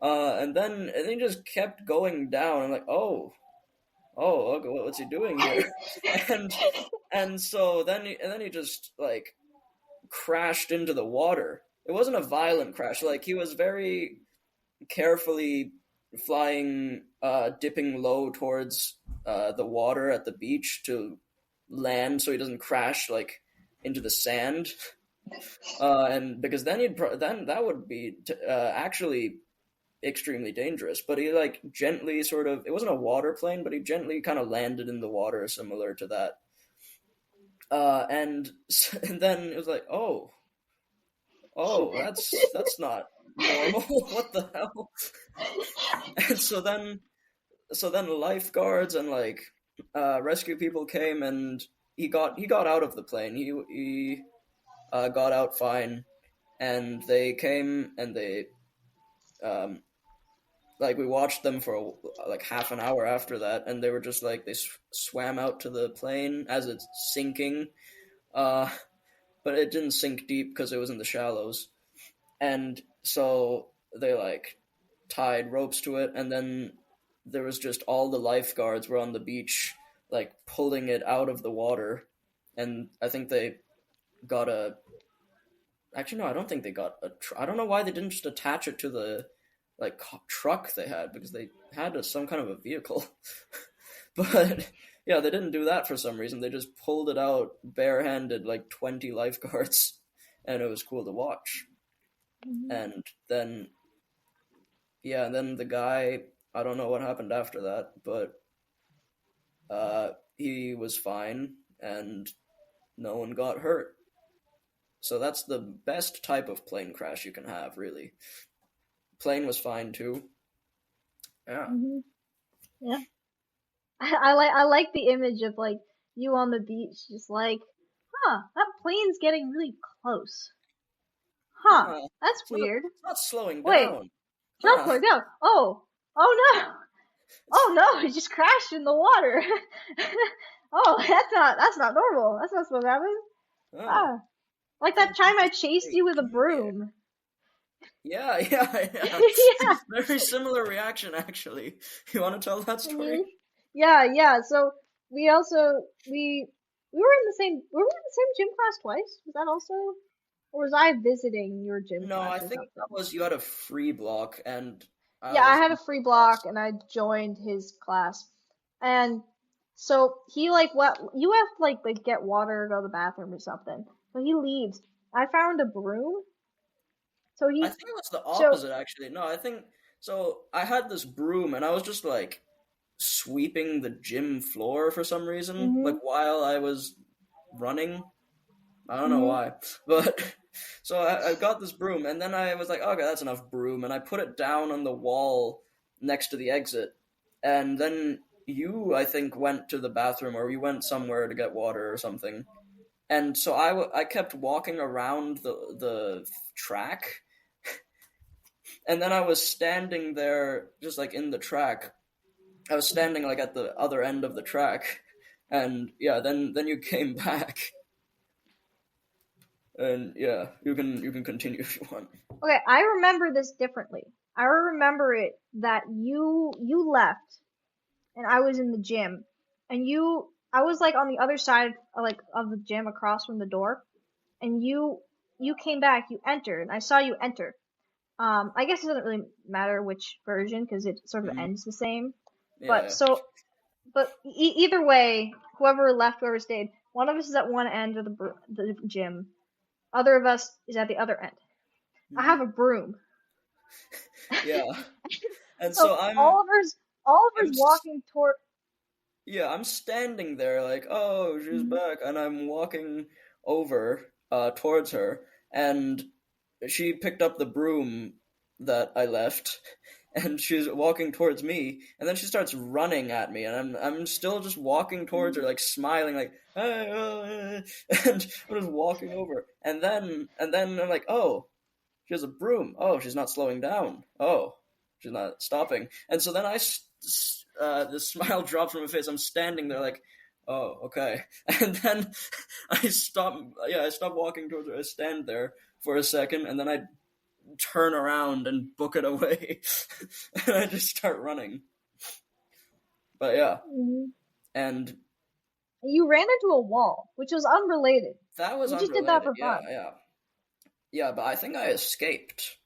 And then he just kept going down. I'm like, oh, okay, what's he doing here? And and then he just like crashed into the water. It wasn't a violent crash. Like he was very carefully flying, dipping low towards the water at the beach to land, so he doesn't crash like into the sand. And because then that would be actually extremely dangerous. But he like gently sort of it wasn't a water plane, but he gently kind of landed in the water, similar to that. And, and then it was like, oh, that's not normal. What the hell? And so then lifeguards and like rescue people came, and he got out of the plane. He got out fine, and they came and they um, like we watched them for like half an hour after that, and they were just like they swam out to the plane as it's sinking, uh, but it didn't sink deep because it was in the shallows, and so they like tied ropes to it, and then there was just all the lifeguards were on the beach, like pulling it out of the water, and I think they got a. Actually, no, I don't think they got a. I don't know why they didn't just attach it to the like truck they had because they had some kind of a vehicle, but yeah, they didn't do that for some reason. They just pulled it out barehanded, like 20 lifeguards, and it was cool to watch. Mhm. And then yeah, and then the guy, I don't know what happened after that, but he was fine and no one got hurt. So that's the best type of plane crash you can have, really. Plane was fine too. Yeah. Mhm. Yeah. I like the image of like you on the beach, just like, that plane's getting really close. Huh, Huh. that's weird. It's not slowing Wait, down. it's not Huh. slowing down. Oh no. It's, Oh no, it just crashed in the water. Oh, that's not normal. That's not supposed to happen. oh. Ah, like It's like that time I chased very you with a deviant. broom. Yeah, yeah, yeah. Yeah. Very similar reaction, actually. You want to tell that hmm story? Yeah, yeah. So we also we were in the same gym class twice. Was that also, or was I visiting your gym No, class I or think that something? was you had a free block, and I Yeah, I was had in a free class. block and I joined his class. And so he like what you have to like get water, go to the bathroom or something. So he leaves. I found a broom. So I he think it was the so opposite, actually. No, I think so. I had this broom, and I was just like sweeping the gym floor for some reason, like mhm while I was running. I don't know mhm why, but so I got this broom, and then I was like, okay, that's enough broom, and I put it down on the wall next to the exit, and then you, I think, went to the bathroom or you went somewhere to get water or something, and so I kept walking around the track, and then I was standing there just like in the track. I was standing like at the other end of the track, and yeah, then you came back, and yeah, you can continue if you want. Okay, I remember this differently. I remember it that you left and I was in the gym and I was like on the other side of the gym across from the door and you came back, you entered, and I saw you enter. I guess it doesn't really matter which version because it sort of Hmm. ends the same. Yeah, But yeah. either way, whoever left, whoever stayed, one of us is at one end of the gym, other of us is at the other end. I Hmm. have a broom. Yeah. And So so I'm Oliver's I'm walking toward. yeah, I'm standing there like, "Oh, she's Mhm. back." And I'm walking over towards her, and she picked up the broom that I left, and she's walking towards me, and then she starts running at me, and I'm still just walking towards her, like smiling, like hey, and I'm just walking over, and then I'm like, oh, she has a broom. Oh, she's not slowing down. Oh, she's not stopping. And so then the smile drops from my face. I'm standing there like, oh, okay. And then I stop. Yeah, I stop walking towards her. I stand there for a second, and then I turn around and book it away, and I just start running. But yeah, Mhm. and You ran into a wall, which was unrelated. that was You just did that unrelated. for Yeah, fun. yeah, yeah. But I think I escaped.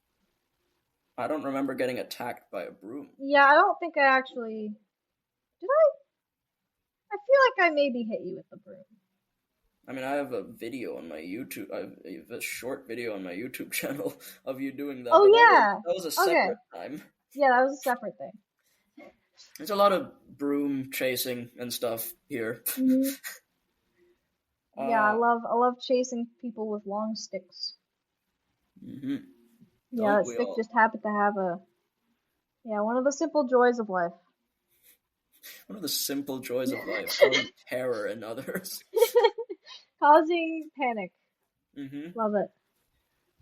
I don't remember getting attacked by a broom. Yeah, I don't think I actually did. I feel like I maybe hit you with the broom. I mean, I have a video on my YouTube. I have a short video on my YouTube channel of you doing that, Oh but yeah. that was a Okay. separate time. Yeah, that was a separate thing. There's a lot of broom chasing and stuff here. Mhm. Yeah, I Uh, love I love chasing people with long sticks. hmm. Yeah, Don't that we stick all? just happened to have one of the simple joys of life. One of the simple joys of life, causing terror in others. Causing panic. Hmm. Love it.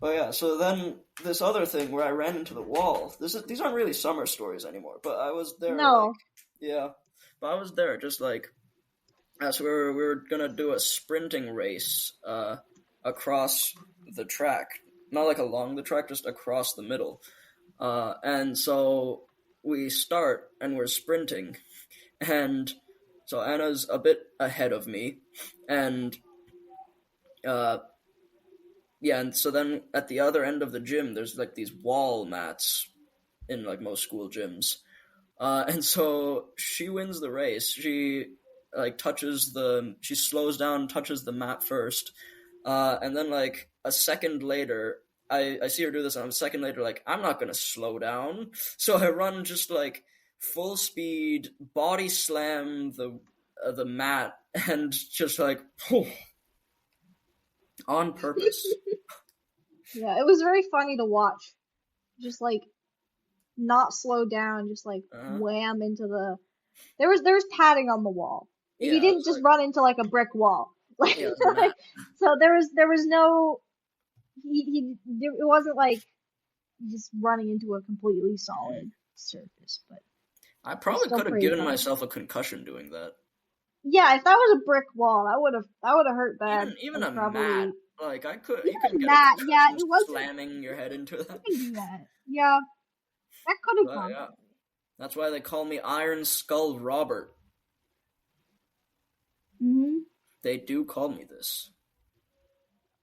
But yeah, so then this other thing where I ran into the wall. These aren't really summer stories anymore, but I was there like No. yeah, but I was there just like so we were gonna do a sprinting race across the track, not like along the track, just across the middle. And so we start and we're sprinting, and so Anna's a bit ahead of me, and uh, yeah, and so then at the other end of the gym, there's like these wall mats in like most school gyms. And so she wins the race. She slows down, touches the mat first, and then like a second later, I see her do this, and a second later, like I'm not gonna slow down, so I run just like full speed, body slam the mat, and just like on purpose. Yeah, it was very funny to watch. Just like not slow down, just like Uh, wham into the. There was padding on the wall. He yeah, it didn't was just like run into like a brick wall. Like, yeah, it was a like mat. so there was no it wasn't like just running into a completely Mhm. solid surface, but I it was probably still could have pretty given funny. myself a concussion doing that. Yeah, if that was a brick wall, that would have hurt bad Even and a mat, probably like you couldn't even get a that. Yeah, concussion it wasn't. slamming your head into You that. can do that. Yeah, that could have But gone yeah, badly. that's why they call me Iron Skull Robert. Hmm. They do call me this.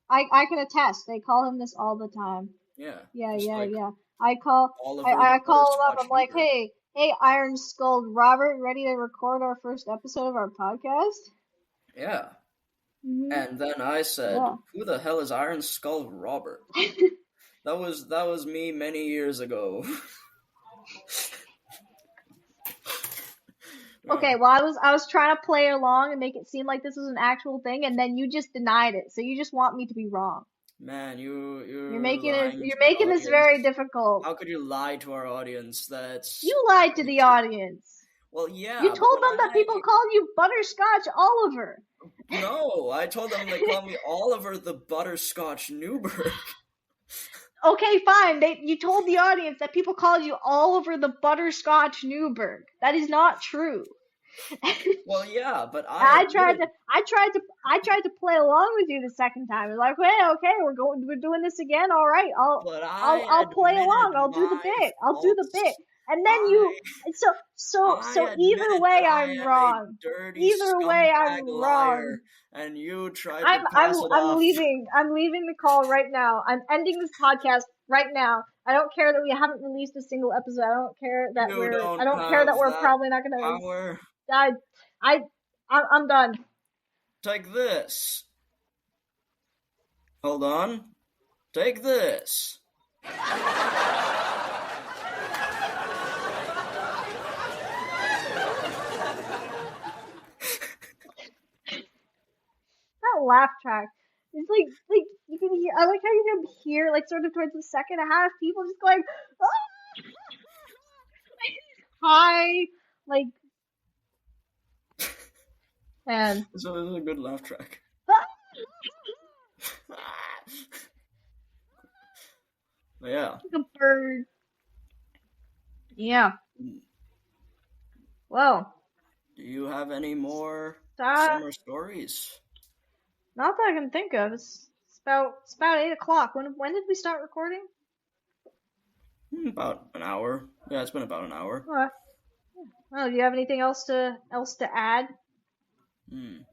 I can attest. They call him this all the time. Yeah, Yeah, just yeah, like yeah. I call Oliver the I call him up. Butterscotch I'm like, Newberg. hey, Iron Skulled Robert, ready to record our first episode of our podcast? Yeah, Hmm. and then I said, Yeah. "Who the hell is Iron Skull Robert?" That was me many years ago. Yeah. Okay, well, I was trying to play along and make it seem like this was an actual thing, and then you just denied it. So you just want me to be wrong. Man, You're you're making it. lying to You're the making this very audience. difficult. How could you lie to our audience? That's You lied to the crazy. audience. Well, You yeah, but told them that people called you Butterscotch Oliver. no, I told them they call me Oliver the Butterscotch Newberg. Okay, fine. You told the audience that people called you Oliver the Butterscotch Newberg. That is not true. Well, yeah, but I I tried admitted, to, I tried to, I tried to play along with you the second time. I was like, okay, we're doing this again. All right, but I'll I play along. admitted I'll do the my bit. I'll do the bit. faults. And then I I so either admitted that way, I I'm am a wrong. dirty Either way, scumbag I'm wrong. liar, and you tried to I'm I'm pass it I'm off. leaving. I'm leaving the call right now. I'm ending this podcast right now. I don't care that we haven't released a single episode. You I don't don't care that have we're that probably not gonna. power. I I I'm done. Take this. Hold on. Take this. That laugh track. It's like you can hear. I like how you can hear like sort of towards the second half people just going, "Ah!" Hi, like man. So this is a good laugh track. Ah! Yeah. Like a bird. Yeah. Well, Do you have any more that summer stories? not that I can think of. It's about 8 o'clock. When did we start recording? About an hour. Yeah, it's been about an hour. Well, do you have anything else to add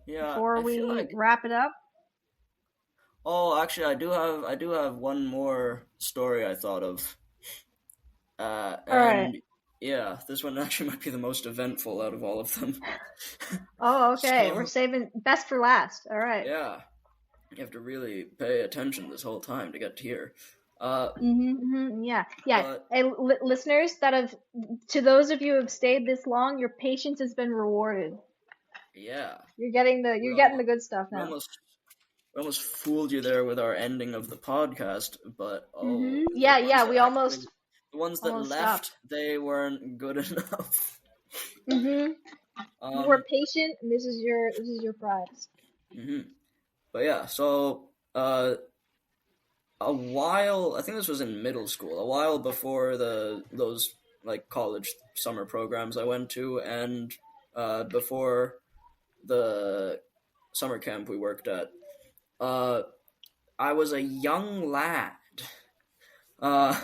Yeah, before I feel we like. wrap it up? Oh, actually, I do have one more story I thought of. All right. And yeah, this one actually might be the most eventful out of all of them. Oh, okay. We're So saving best for last. All right. yeah, you have to really pay attention this whole time to get to here. Uh, Yeah. Yeah. but Hey, listeners to those of you who have stayed this long, your patience has been rewarded. yeah, You're we getting the almost good stuff we now. almost we almost fooled you there with our ending of the podcast, but the Yeah, ones yeah. that We actually the ones that almost stopped. left, they weren't good enough. Mm-hmm. You were Um, patient, and this is your prize. mhm. But yeah, so a while, I think this was in middle school, a while before those like college summer programs I went to, and before the summer camp we worked at. Uh, I was a young lad, uh,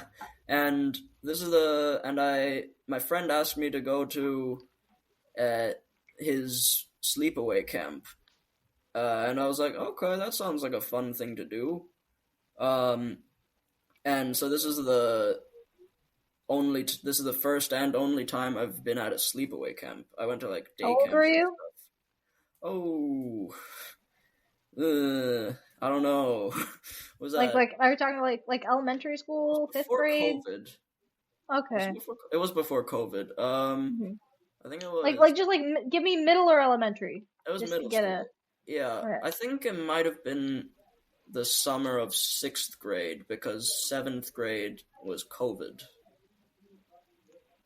and this is the and I my friend asked me to go to uh, his sleepaway camp, and I was like, okay, that sounds like a fun thing to do. Um, and so this is the first and only time I've been at a sleepaway camp. I went to like How day old were camps and you? stuff. Oh, I don't know. Was that Are you talking like elementary school, fifth before grade? COVID? Was it Okay. before? It was before COVID. hmm I think just give me middle or elementary, it was just to middle get a. school. Yeah, Okay. I think it might have been the summer of sixth grade because seventh grade was COVID.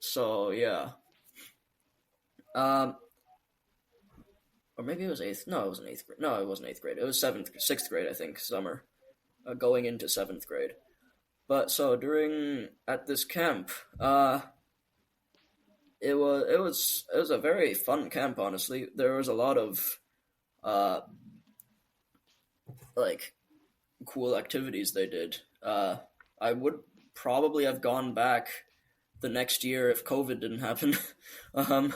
So yeah, um, or maybe it was eighth. No, it wasn't eighth grade. No, it wasn't eighth grade. It was sixth grade. I think summer, going into seventh grade. But so during at this camp, it was a very fun camp. Honestly, there was a lot of uh like cool activities they did. I would probably have gone back the next year if COVID didn't happen. um,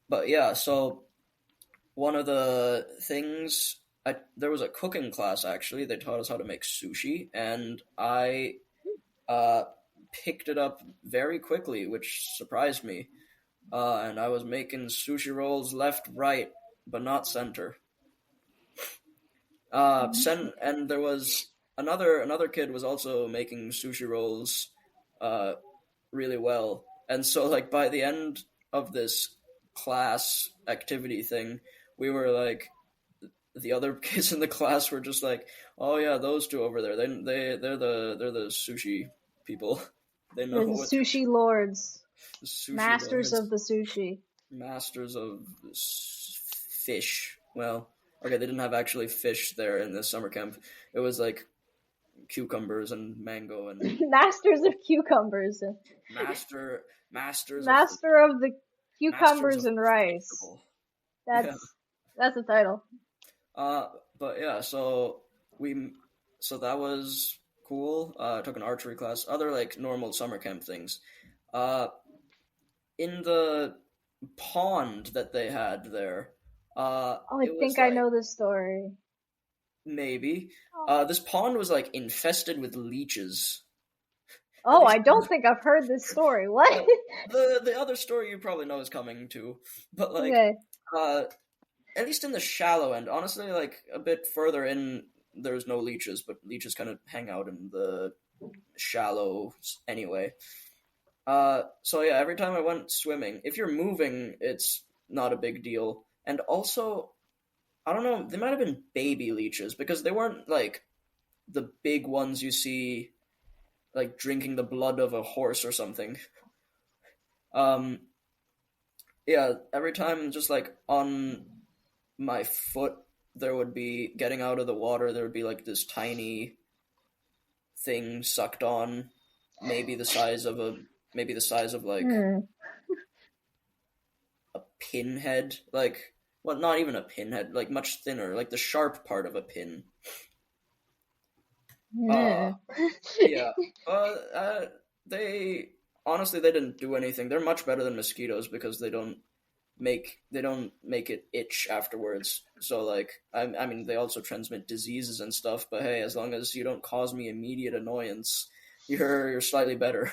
but yeah, so one of the things there was a cooking class actually. They taught us how to make sushi, and I uh, picked it up very quickly, which surprised me. And I was making sushi rolls left, right, but not center. And there was another kid was also making sushi rolls, uh, really well. And so like by the end of this class activity thing, we were like the other kids in the class were just like, "Oh yeah, those two over there. They're the sushi people. They know They're the what they're sushi lords, the sushi masters lords, of the sushi. masters of fish." Well, okay, they didn't have actually fish there in this summer camp. It was like cucumbers and mango and Masters of cucumbers. master masters of the Master of the masters cucumbers of and the rice. vegetable. Yeah. That's the title. Uh, but yeah, we, so that was cool. I took an archery class, other like normal summer camp things. Uh, in the pond that they had there, Oh, I it was think I like know this story. maybe, this pond was like infested with leeches. At Oh, least I don't think I've heard this story. What? uh, the other story you probably know is coming too, but like, Okay. uh, at least in the shallow end. Honestly, like a bit further in, there's no leeches, but leeches kind of hang out in the shallows anyway. So yeah, every time I went swimming, if you're moving, it's not a big deal. And also, I don't know, they might have been baby leeches because they weren't like the big ones you see like drinking the blood of a horse or something. Um, yeah, every time just like on my foot there would be getting out of the water there would be like this tiny thing sucked on, maybe the size of like Hmm. a pinhead, like, well, not even a pinhead, like much thinner, like the sharp part of a pin. uh Hmm. yeah, they honestly they didn't do anything. They're much better than mosquitoes because they don't make it itch afterwards. So like I mean they also transmit diseases and stuff, but hey, as long as you don't cause me immediate annoyance, you're slightly better.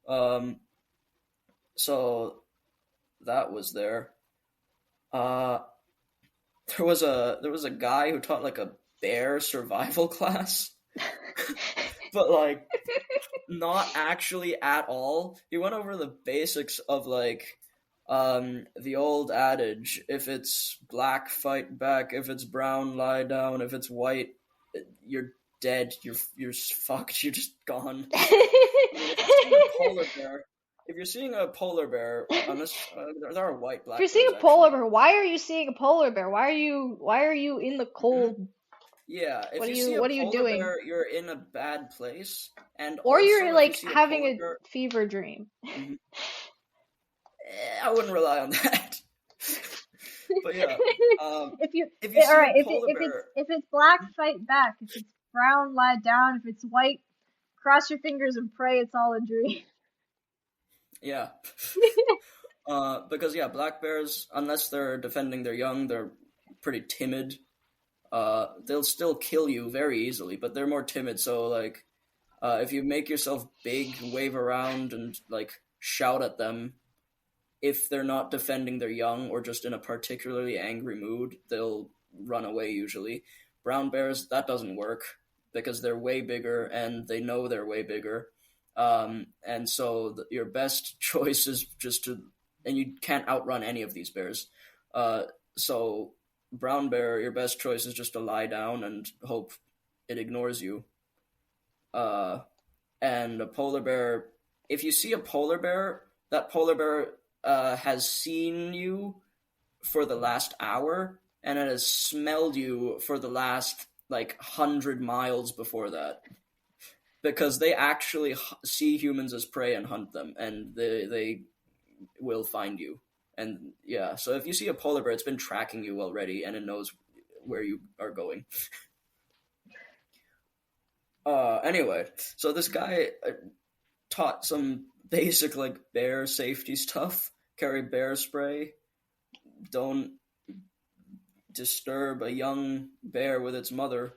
Um, so that was there. Uh, there was a guy who taught like a bear survival class, but like not actually at all. He went over the basics of like the old adage, if it's black fight back, if it's brown lie down, if it's white you're dead, you're fucked, you're just gone. I mean, if you're seeing a polar bear, unless there are white If you're black seeing bears a polar actually. bear, why are you seeing a polar bear? Why are you in the Mhm. cold? Yeah, if you see a What are you polar doing? bear, you're in a bad place. And Or also, you're if you like see a having polar a bear, fever dream. mhm, I wouldn't rely on that. But yeah, um, If you if you all see a right, polar if bear, it's black, fight back. If it's brown, lie down. If it's white, cross your fingers and pray it's all a dream. Yeah. Because yeah, black bears, unless they're defending their young, they're pretty timid. They'll still kill you very easily, but they're more timid. So like, if you make yourself big, wave around, and like shout at them, if they're not defending their young or just in a particularly angry mood, they'll run away usually. Brown bears, that doesn't work because they're way bigger and they know they're way bigger. And so your best choice is just to, and you can't outrun any of these bears. Uh, so brown bear, your best choice is just to lie down and hope it ignores you. Uh, and a polar bear, if you see a polar bear, that polar bear has seen you for the last hour and it has smelled you for the last like 100 miles before that because they actually see humans as prey and hunt them, and they will find you. And yeah, so if you see a polar bear, it's been tracking you already and it knows where you are going. Anyway, so this guy taught some basic like bear safety stuff. Carry bear spray. Don't disturb a young bear with its mother.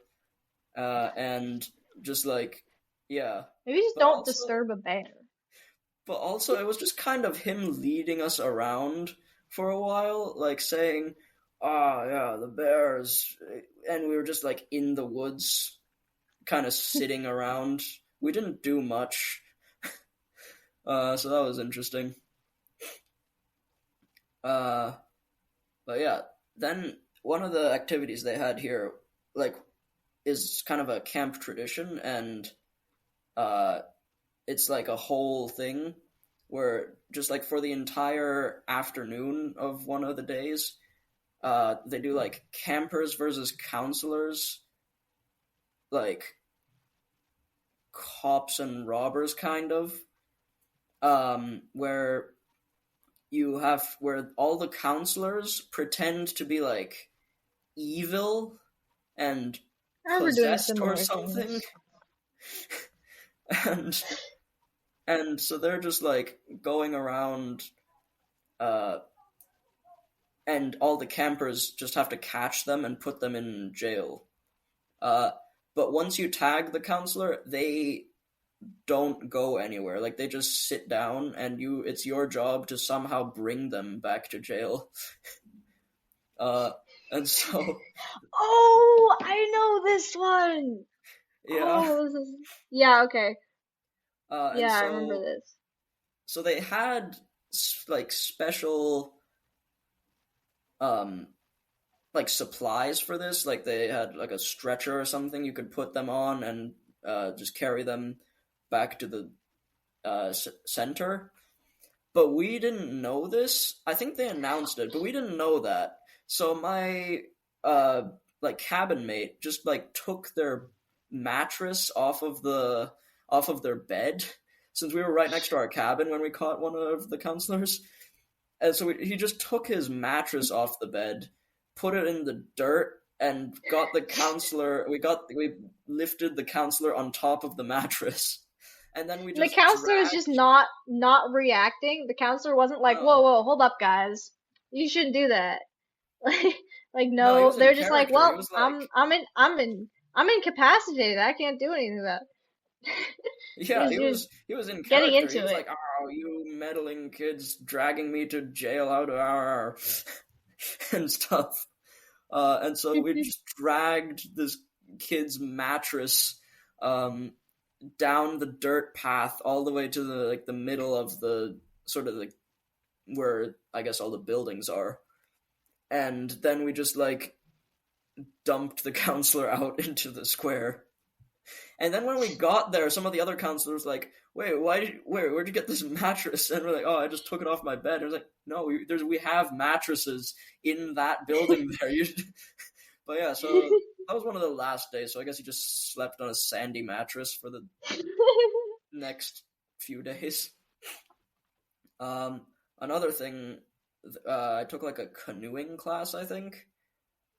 And just like, yeah. Maybe just But don't also, disturb a bear. but also, it was just kind of him leading us around for a while, like saying, "Ah, yeah, the bears," and we were just like in the woods, kind of sitting around. We didn't do much, so that was interesting. Uh, but yeah, then one of the activities they had here, like, is kind of a camp tradition, and uh, it's like a whole thing where just like for the entire afternoon of one of the days, they do like campers versus counselors, like cops and robbers kind of, where where all the counselors pretend to be like evil and I remember doing possessed or similar something, things. and so they're just like going around, uh, and all the campers just have to catch them and put them in jail. Uh, but once you tag the counselor, they don't go anywhere. Like they just sit down, and it's your job to somehow bring them back to jail. Uh, and so Oh, I know this one. yeah, Yeah, okay. and Yeah, I remember this. so they had like special um like supplies for this. Like they had like a stretcher or something you could put them on and just carry them back to the center. But we didn't know this. I think they announced it, but we didn't know that. So my uh like cabin mate just like took their mattress off of their bed since we were right next to our cabin when we caught one of the counselors. And so he just took his mattress off the bed, put it in the dirt, and got the counselor. We lifted the counselor on top of the mattress, and then we The just counselor is just dragged. not reacting. The counselor wasn't like, "Whoa, No, whoa, hold up, guys. You shouldn't do that." Like no, he no, was in they're just like, character. He "Well, was like, I'm incapacitated. I can't do anything about it." yeah, He was he was in getting character. He into was it. like, "Oh, you meddling kids, dragging me to jail out of our," and stuff. And so we just dragged this kid's mattress um, down the dirt path all the way to the middle of the sort of like where I guess all the buildings are, and then we just like dumped the counselor out into the square. And then when we got there, some of the other counselors were like, where'd you get this mattress?" And we're like, "Oh, I just took it off my bed." And I was like, "No, we have mattresses in that building there." But yeah, so that was one of the last days. So I guess he just slept on a sandy mattress for the next few days. Um, Another thing, I took like a canoeing class, I think,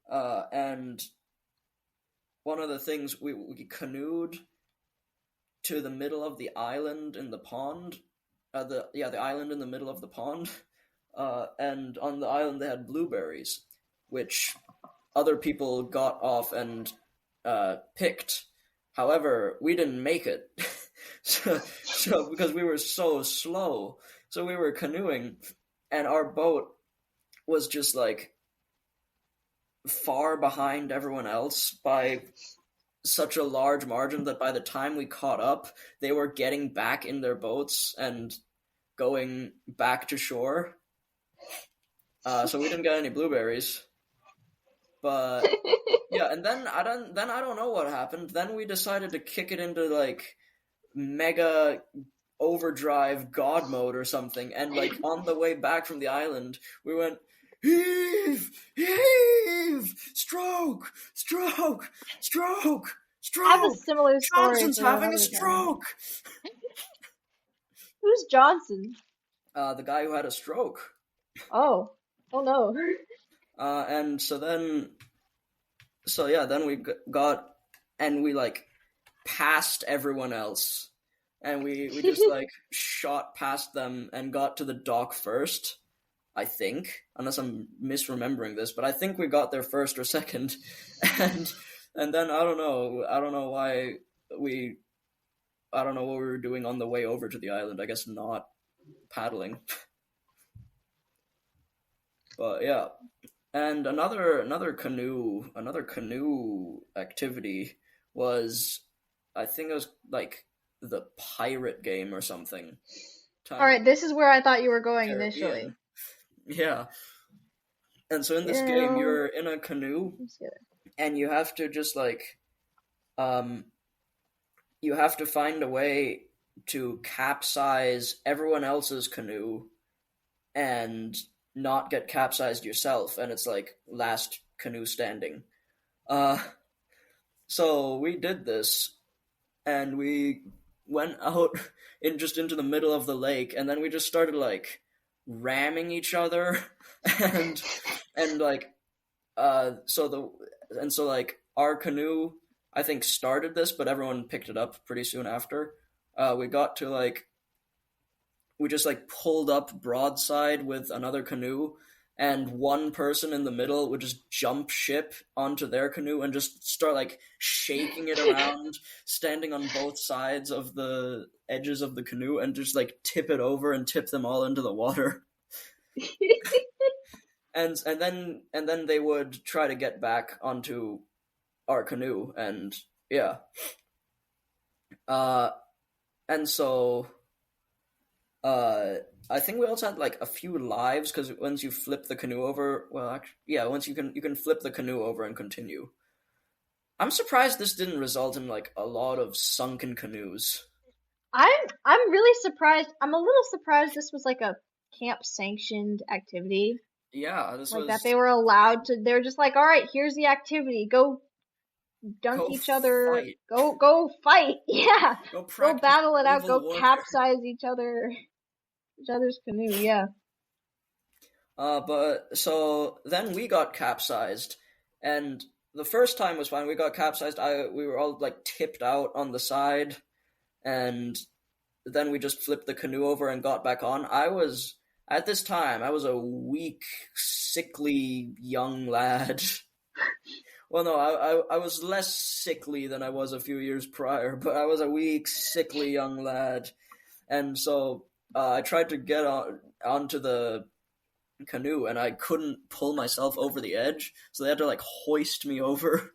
and one of the things we canoed to the middle of the island in the pond. The island in the middle of the pond, and on the island they had blueberries, which other people got off and picked. However, we didn't make it, so because we were so slow, so we were canoeing, and our boat was just like far behind everyone else by such a large margin that by the time we caught up, they were getting back in their boats and going back to shore. So we didn't get any blueberries. But yeah, and then I don't know what happened. Then we decided to kick it into like mega overdrive god mode or something, and like on the way back from the island, we went heave, heave, stroke, stroke, stroke, I have a stroke. similar story Johnson's for having a another guy. stroke. Who's Johnson? The guy who had a stroke. Oh no. And then we got, and we like passed everyone else, and we just like shot past them and got to the dock first, I think, unless I'm misremembering this, but I think we got there first or second, and then I don't know what we were doing on the way over to the island. I guess not paddling. But yeah. And another canoe activity was, I think it was like the pirate game or something. All right, this is where I thought you were going Caribbean. initially. Yeah. And so in this game, you're in a canoe, and you have to just like, you have to find a way to capsize everyone else's canoe and not get capsized yourself, and it's like last canoe standing. So we did this, and we went out into the middle of the lake, and then we just started like ramming each other, and like so our canoe, I think, started this, but everyone picked it up pretty soon after. We got to like, we just like pulled up broadside with another canoe, and one person in the middle would just jump ship onto their canoe and just start like shaking it around, standing on both sides of the edges of the canoe, and just like tip it over and tip them all into the water. and then they would try to get back onto our canoe, and yeah. And so I think we also had like a few lives, because once you flip the canoe over, once you can flip the canoe over and continue. I'm surprised this didn't result in like a lot of sunken canoes. I'm really surprised. I'm a little surprised this was like a camp sanctioned activity. Yeah, this like was that they were allowed to. They're just like, all right, here's the activity. Go dunk each other. Fight. Go fight. Yeah. Go battle it out. Go warfare. capsize each other's canoe. Yeah. But so then we got capsized, and the first time was fine. We got capsized. We were all like tipped out on the side, and then we just flipped the canoe over and got back on. At this time, I was a weak, sickly young lad. Well, no, I was less sickly than I was a few years prior, but I was a weak, sickly young lad. And so I tried to get onto the canoe, and I couldn't pull myself over the edge, so they had to like hoist me over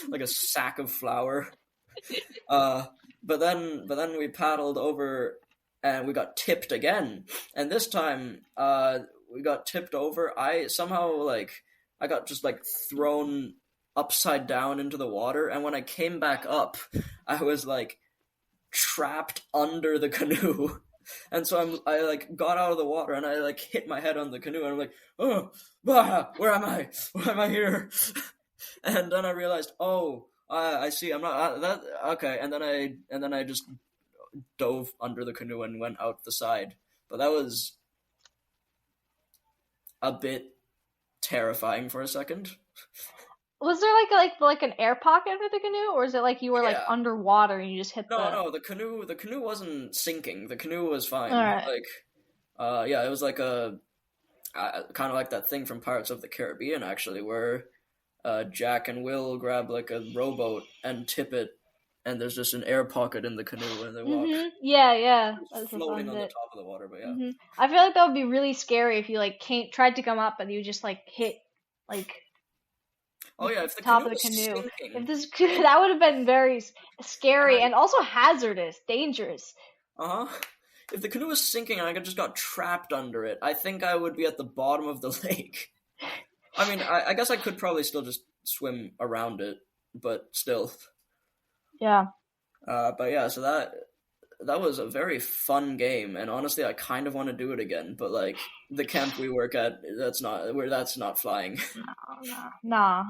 like a sack of flour. But then we paddled over, and we got tipped again. And this time, we got tipped over. I got just like thrown upside down into the water, and when I came back up, I was like trapped under the canoe. And so I like got out of the water, and I like hit my head on the canoe, and I'm like, oh, where am I? Why am I here? And then I realized, I see, I'm not that okay. And then I just dove under the canoe and went out the side. But that was a bit terrifying for a second. Was there like an air pocket for the canoe, or is it like you were like Yeah. underwater and you just hit No, the? no, the canoe wasn't sinking. The canoe was All fine. right. Like, yeah, it was like a kind of like that thing from Pirates of the Caribbean, actually, where Jack and Will grab like a rowboat and tip it, and there's just an air pocket in the canoe, and they walk Yeah, yeah. That's the floating fun on the bit. top of the water. But yeah. I feel like that would be really scary if you like came tried to come up and you just like hit like Oh the yeah, if the top canoe of the was canoe. If sinking, this and that would have been very and scary and also hazardous, dangerous. huh, if the canoe was sinking and I just got trapped under it, I think I would be at the bottom of the lake. I mean, I guess I could probably still just swim around it, but still. Yeah. But yeah, so that was a very fun game, and honestly, I kind of want to do it again. But like the camp we work at, that's not flying. No, no, nah.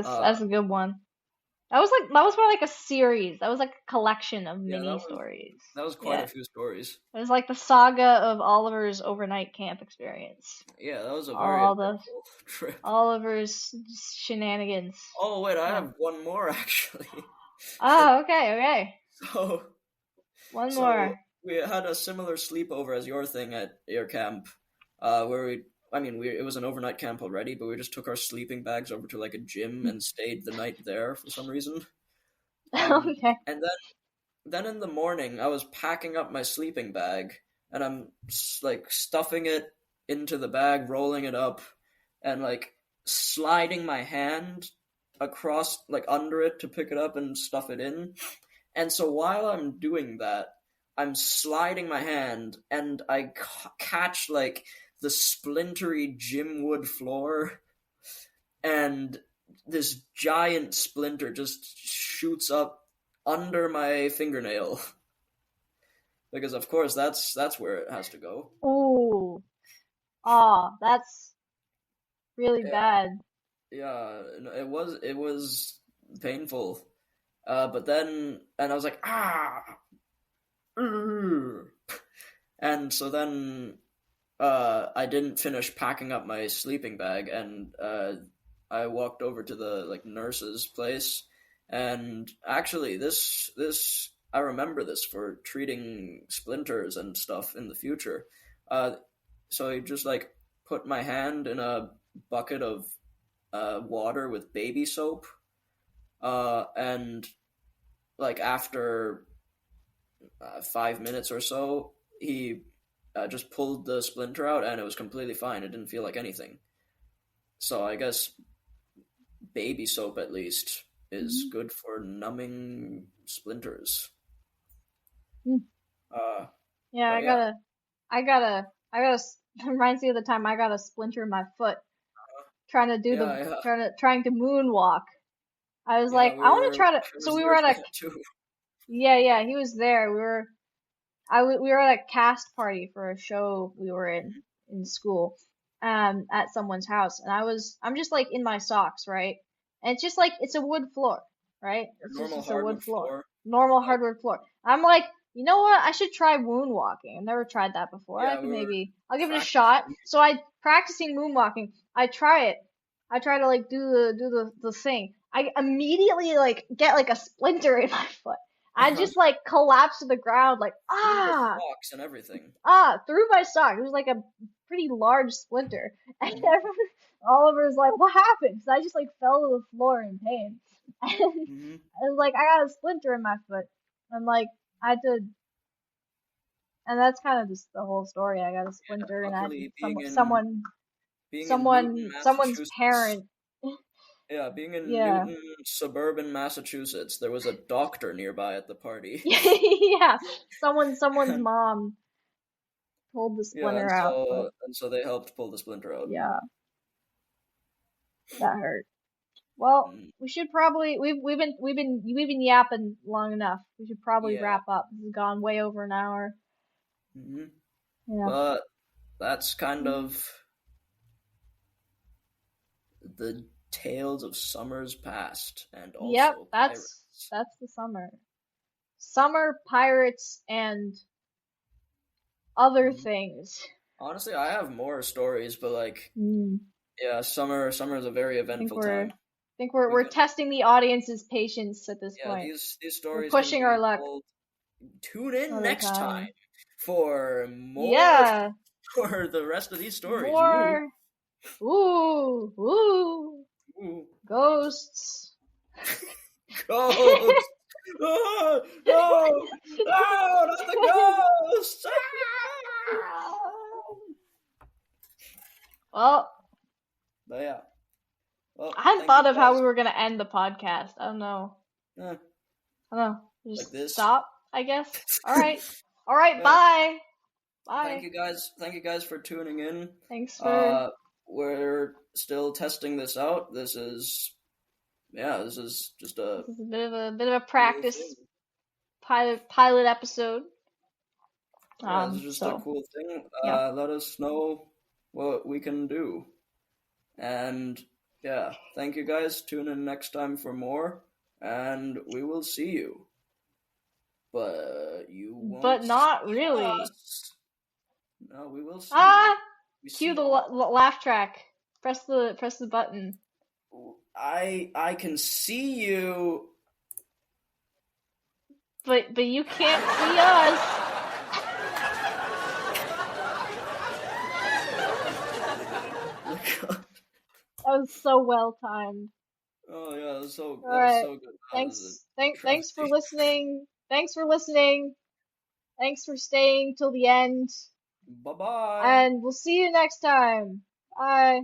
Uh, That's a good one. That was more like a series. That was like a collection of yeah, mini stories. that was quite Yeah. a few stories. It was like the saga of Oliver's overnight camp experience. Yeah, that was a very All the eventful trip. Oliver's shenanigans. Oh wait, I Yeah. have one more actually. Oh, okay, okay. So One so more. we had a similar sleepover as your thing at your camp, where I mean, it was an overnight camp already, but we just took our sleeping bags over to like a gym and stayed the night there for some reason. Okay. And then in the morning, I was packing up my sleeping bag, and I'm like stuffing it into the bag, rolling it up, and like sliding my hand across, like under it to pick it up and stuff it in. And so while I'm doing that, I'm sliding my hand, and I catch like the splintery gym wood floor, and this giant splinter just shoots up under my fingernail because of course that's where it has to go. Ooh. Oh, that's really Yeah, bad. yeah, it was painful. But then and I was like "Urgh." And so then I didn't finish packing up my sleeping bag, and I walked over to the like nurse's place, and actually this I remember this for treating splinters and stuff in the future. Uh, so I just like put my hand in a bucket of water with baby soap, and like after 5 minutes or so, he just pulled the splinter out, and it was completely fine. It didn't feel like anything. So I guess baby soap at least is Mhm. good for numbing splinters. Mm. Uh, Yeah, but yeah, I got a, reminds me of the time I got a splinter in my foot yeah, yeah, trying to moonwalk. I was yeah. like, I want to try to, I so was we there were at for a, that too. yeah, yeah, he was there. We were at a cast party for a show we were in school, at someone's house, and I'm just like in my socks, right? And it's just like it's a wood floor, right? Your It's just normal it's a wood hardwood floor, floor, normal like hardwood floor. I'm like, you know what? I should try moonwalking. I've never tried that before. I yeah, could we were maybe I'll give it a shot. practicing. So I practicing moonwalking. I try it. I try to like do the thing. I immediately like get like a splinter in my foot. I just like collapse to the ground like Through your ah socks and everything. through my sock. It was like a pretty large splinter. And everyone, Oliver's like, what happened? So I just like fell to the floor in pain. And Mm-hmm. I was like, I got a splinter in my foot. And like, I had to, and that's kind of just the whole story. I got a splinter and I had to, Luckily, being in Newton, someone's Massachusetts. parent. Yeah, being in Yeah. Newton, suburban Massachusetts, there was a doctor nearby at the party. Yeah. Someone's mom pulled the Yeah, splinter out, but and so they helped pull the splinter out. yeah, that hurt. Well, Mm, we should probably we've been yapping long enough. We should probably yeah. wrap up. This has gone way over an hour. Hmm. Yeah. But that's kind of the tales of summers past, and Yep, also pirates. that's the summer. Summer pirates and other Mhm. things. Honestly, I have more stories, but like Mm. Yeah, summer is a very I think eventful we're time. I think We we're can, testing the audience's patience at this yeah, point. these We're stories can pushing be our luck told. Tune in another next time time. for more Yeah, for the rest of these stories. Ooh, more. Ooh, ooh. ghosts. Ghost! Oh, no! No! Not the ghost! Ah! Well, But yeah. Well, I hadn't thank you thought of how guys. we were gonna end the podcast. I don't know. Eh, I don't know. like Just this. stop, I guess. All right. All right. Yeah. Bye. Thank Bye. you guys. Thank you guys for tuning in. Thanks for. Uh, we're still testing this out. This is just a This is a bit of a cool thing. practice pilot episode. Yeah, this is just a So cool thing. yeah. Let us know what we can do. And yeah, thank you guys. Tune in next time for more, and we will see you. But you But won't not see really. us. No, we will see you. Ah! We Cue see the laugh track. Press the button. I can see you. But you can't see us. That was so well timed. Oh yeah, All that was right. so good. That was a Thanks for travesty. listening. Thanks for listening. Thanks for staying till the end. Bye bye. And we'll see you next time. Bye.